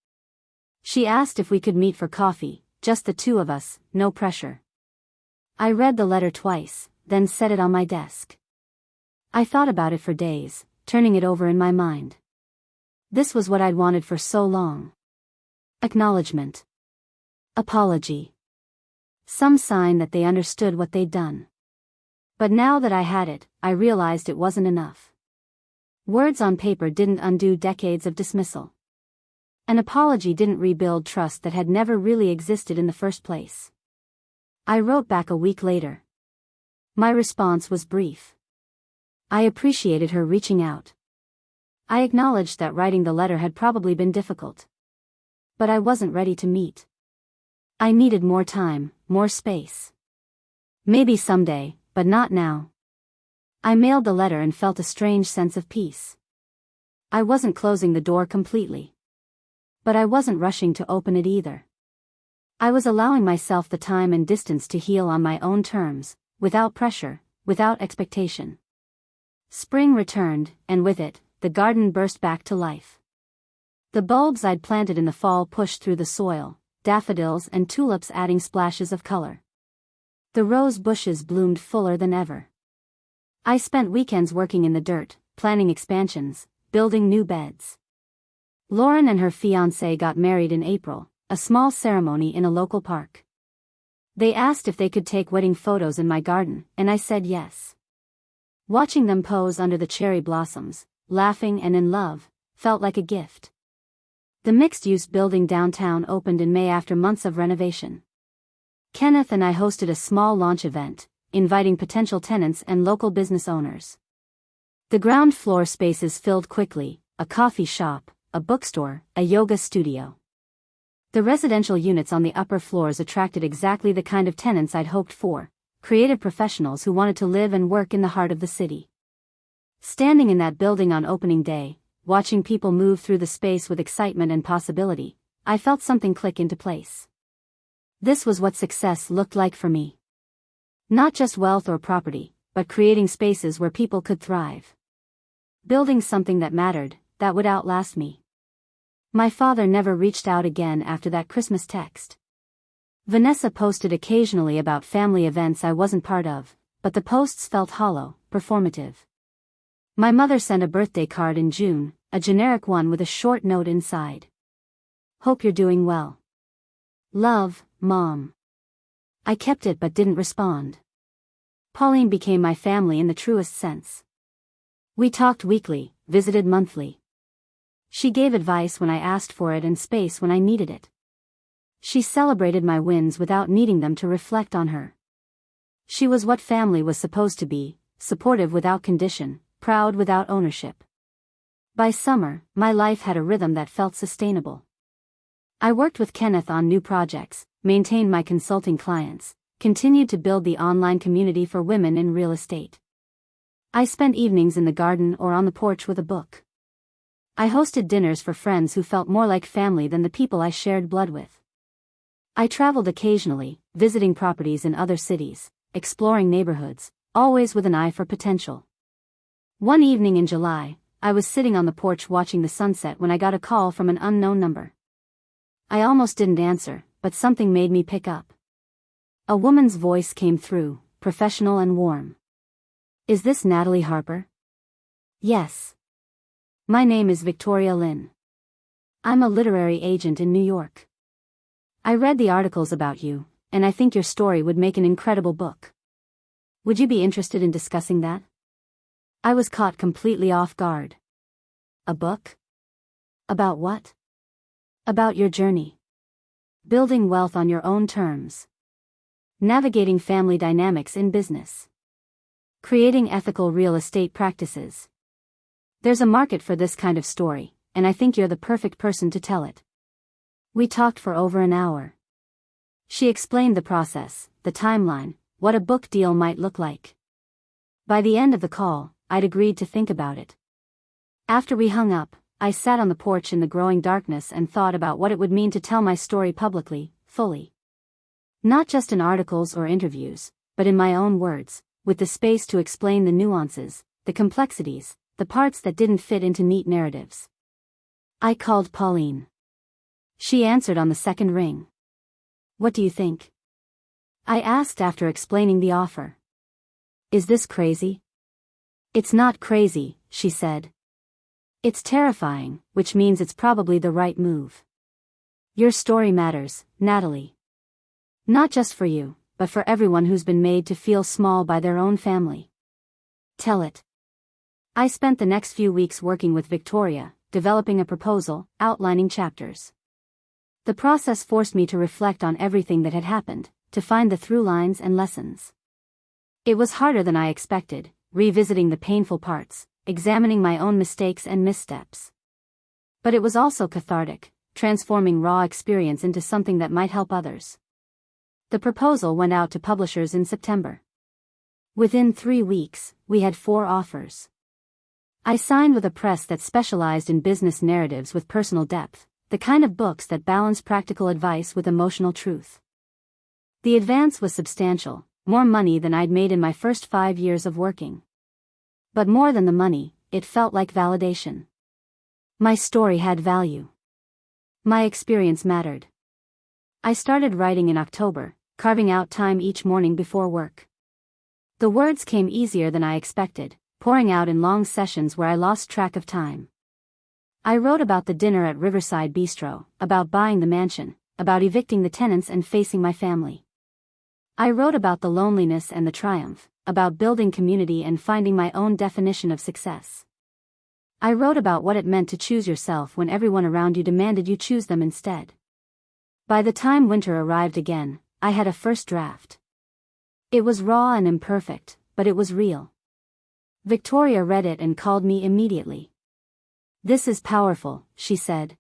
She asked if we could meet for coffee, just the two of us, no pressure. I read the letter twice, then set it on my desk. I thought about it for days, turning it over in my mind. This was what I'd wanted for so long. Acknowledgement. Apology. Some sign that they understood what they'd done. But now that I had it, I realized it wasn't enough. Words on paper didn't undo decades of dismissal. An apology didn't rebuild trust that had never really existed in the first place. I wrote back a week later. My response was brief. I appreciated her reaching out. I acknowledged that writing the letter had probably been difficult. But I wasn't ready to meet. I needed more time, more space. Maybe someday, but not now. I mailed the letter and felt a strange sense of peace. I wasn't closing the door completely. But I wasn't rushing to open it either. I was allowing myself the time and distance to heal on my own terms, without pressure, without expectation. Spring returned, and with it, the garden burst back to life. The bulbs I'd planted in the fall pushed through the soil, daffodils and tulips adding splashes of color. The rose bushes bloomed fuller than ever. I spent weekends working in the dirt, planning expansions, building new beds. Lauren and her fiancé got married in April, a small ceremony in a local park. They asked if they could take wedding photos in my garden, and I said yes. Watching them pose under the cherry blossoms, laughing and in love, felt like a gift. The mixed-use building downtown opened in May after months of renovation. Kenneth and I hosted a small launch event, inviting potential tenants and local business owners. The ground floor spaces filled quickly: a coffee shop, a bookstore, a yoga studio. The residential units on the upper floors attracted exactly the kind of tenants I'd hoped for: creative professionals who wanted to live and work in the heart of the city. Standing in that building on opening day, watching people move through the space with excitement and possibility, I felt something click into place. This was what success looked like for me. Not just wealth or property, but creating spaces where people could thrive. Building something that mattered, that would outlast me. My father never reached out again after that Christmas text. Vanessa posted occasionally about family events I wasn't part of, but the posts felt hollow, performative. My mother sent a birthday card in June, a generic one with a short note inside. "Hope you're doing well. Love, Mom." I kept it but didn't respond. Pauline became my family in the truest sense. We talked weekly, visited monthly. She gave advice when I asked for it and space when I needed it. She celebrated my wins without needing them to reflect on her. She was what family was supposed to be: supportive without condition, proud without ownership. By summer, my life had a rhythm that felt sustainable. I worked with Kenneth on new projects, maintained my consulting clients, continued to build the online community for women in real estate. I spent evenings in the garden or on the porch with a book. I hosted dinners for friends who felt more like family than the people I shared blood with. I traveled occasionally, visiting properties in other cities, exploring neighborhoods, always with an eye for potential. One evening in July, I was sitting on the porch watching the sunset when I got a call from an unknown number. I almost didn't answer, but something made me pick up. A woman's voice came through, professional and warm. "Is this Natalie Harper?" "Yes. My name is Victoria Lynn. I'm a literary agent in New York. I read the articles about you, and I think your story would make an incredible book. Would you be interested in discussing that?" I was caught completely off guard. "A book? About what?" "About your journey. Building wealth on your own terms. Navigating family dynamics in business. Creating ethical real estate practices. There's a market for this kind of story, and I think you're the perfect person to tell it." We talked for over an hour. She explained the process, the timeline, what a book deal might look like. By the end of the call, I'd agreed to think about it. After we hung up, I sat on the porch in the growing darkness and thought about what it would mean to tell my story publicly, fully. Not just in articles or interviews, but in my own words, with the space to explain the nuances, the complexities, the parts that didn't fit into neat narratives. I called Pauline. She answered on the second ring. "What do you think?" I asked after explaining the offer. "Is this crazy?" "It's not crazy," she said. "It's terrifying, which means it's probably the right move. Your story matters, Natalie. Not just for you, but for everyone who's been made to feel small by their own family. Tell it." I spent the next few weeks working with Victoria, developing a proposal, outlining chapters. The process forced me to reflect on everything that had happened, to find the through lines and lessons. It was harder than I expected, revisiting the painful parts, examining my own mistakes and missteps. But it was also cathartic, transforming raw experience into something that might help others. The proposal went out to publishers in September. Within 3 weeks, we had 4 offers. I signed with a press that specialized in business narratives with personal depth, the kind of books that balance practical advice with emotional truth. The advance was substantial, more money than I'd made in my first 5 years of working. But more than the money, it felt like validation. My story had value. My experience mattered. I started writing in October, carving out time each morning before work. The words came easier than I expected, pouring out in long sessions where I lost track of time. I wrote about the dinner at Riverside Bistro, about buying the mansion, about evicting the tenants and facing my family. I wrote about the loneliness and the triumph, about building community and finding my own definition of success. I wrote about what it meant to choose yourself when everyone around you demanded you choose them instead. By the time winter arrived again, I had a first draft. It was raw and imperfect, but it was real. Victoria read it and called me immediately. "This is powerful," she said.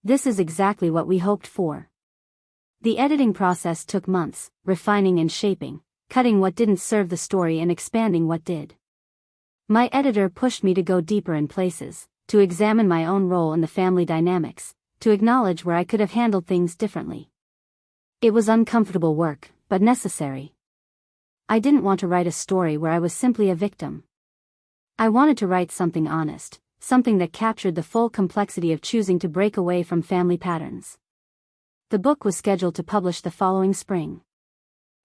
"This is exactly what we hoped for." The editing process took months, refining and shaping, cutting what didn't serve the story and expanding what did. My editor pushed me to go deeper in places, to examine my own role in the family dynamics, to acknowledge where I could have handled things differently. It was uncomfortable work, but necessary. I didn't want to write a story where I was simply a victim. I wanted to write something honest, something that captured the full complexity of choosing to break away from family patterns. The book was scheduled to publish the following spring.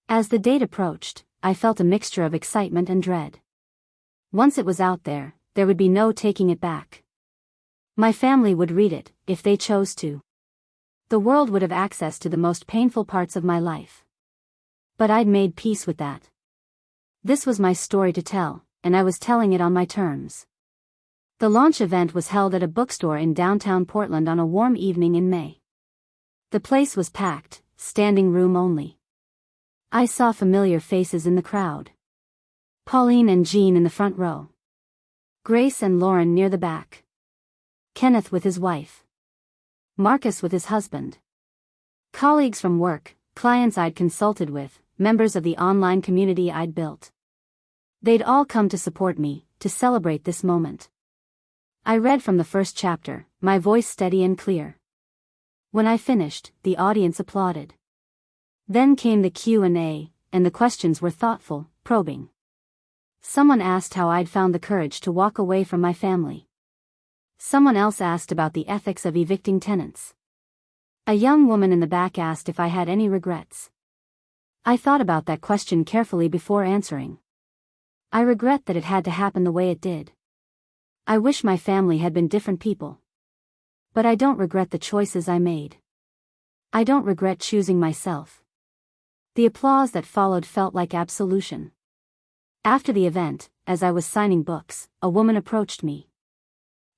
As the date approached, I felt a mixture of excitement and dread. Once it was out there, there would be no taking it back. My family would read it, if they chose to. The world would have access to the most painful parts of my life. But I'd made peace with that. This was my story to tell, and I was telling it on my terms. The launch event was held at a bookstore in downtown Portland on a warm evening in May. The place was packed, standing room only. I saw familiar faces in the crowd. Pauline and Jean in the front row. Grace and Lauren near the back. Kenneth with his wife. Marcus with his husband. Colleagues from work, clients I'd consulted with, members of the online community I'd built. They'd all come to support me, to celebrate this moment. I read from the first chapter, my voice steady and clear. When I finished, the audience applauded. Then came the Q&A, and the questions were thoughtful, probing. Someone asked how I'd found the courage to walk away from my family. Someone else asked about the ethics of evicting tenants. A young woman in the back asked if I had any regrets. I thought about that question carefully before answering. I regret that it had to happen the way it did. I wish my family had been different people. But I don't regret the choices I made. I don't regret choosing myself. The applause that followed felt like absolution. After the event, as I was signing books, a woman approached me.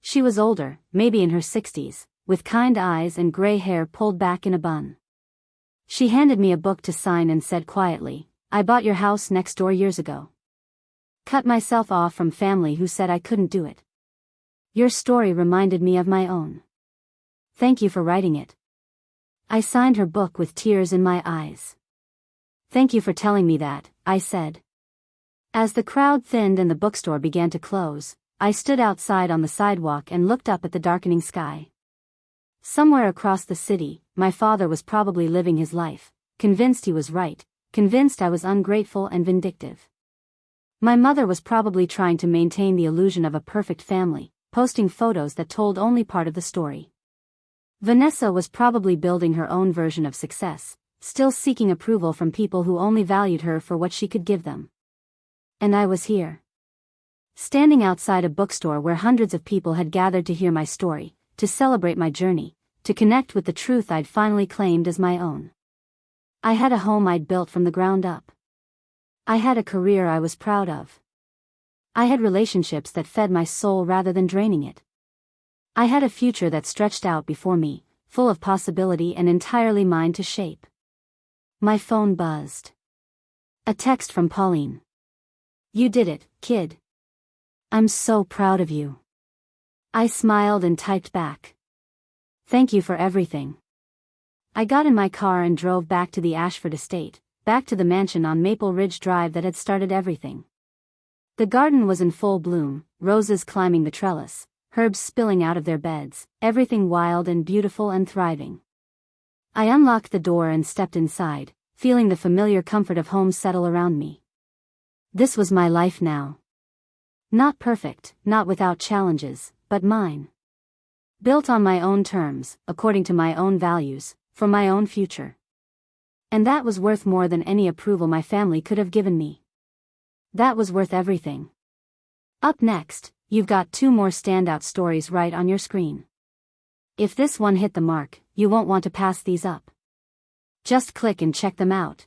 She was older, maybe in her 60s, with kind eyes and gray hair pulled back in a bun. She handed me a book to sign and said quietly, "I bought your house next door years ago. Cut myself off from family who said I couldn't do it. Your story reminded me of my own. Thank you for writing it." I signed her book with tears in my eyes. "Thank you for telling me that," I said. As the crowd thinned and the bookstore began to close, I stood outside on the sidewalk and looked up at the darkening sky. Somewhere across the city, my father was probably living his life, convinced he was right, convinced I was ungrateful and vindictive. My mother was probably trying to maintain the illusion of a perfect family, posting photos that told only part of the story. Vanessa was probably building her own version of success, still seeking approval from people who only valued her for what she could give them. And I was here. Standing outside a bookstore where hundreds of people had gathered to hear my story, to celebrate my journey, to connect with the truth I'd finally claimed as my own. I had a home I'd built from the ground up. I had a career I was proud of. I had relationships that fed my soul rather than draining it. I had a future that stretched out before me, full of possibility and entirely mine to shape. My phone buzzed. A text from Pauline. "You did it, kid. I'm so proud of you." I smiled and typed back. "Thank you for everything." I got in my car and drove back to the Ashford Estate, back to the mansion on Maple Ridge Drive that had started everything. The garden was in full bloom, roses climbing the trellis, herbs spilling out of their beds, everything wild and beautiful and thriving. I unlocked the door and stepped inside, feeling the familiar comfort of home settle around me. This was my life now. Not perfect, not without challenges, but mine. Built on my own terms, according to my own values, for my own future. And that was worth more than any approval my family could have given me. That was worth everything. Up next, you've got 2 more standout stories right on your screen. If this one hit the mark, you won't want to pass these up. Just click and check them out.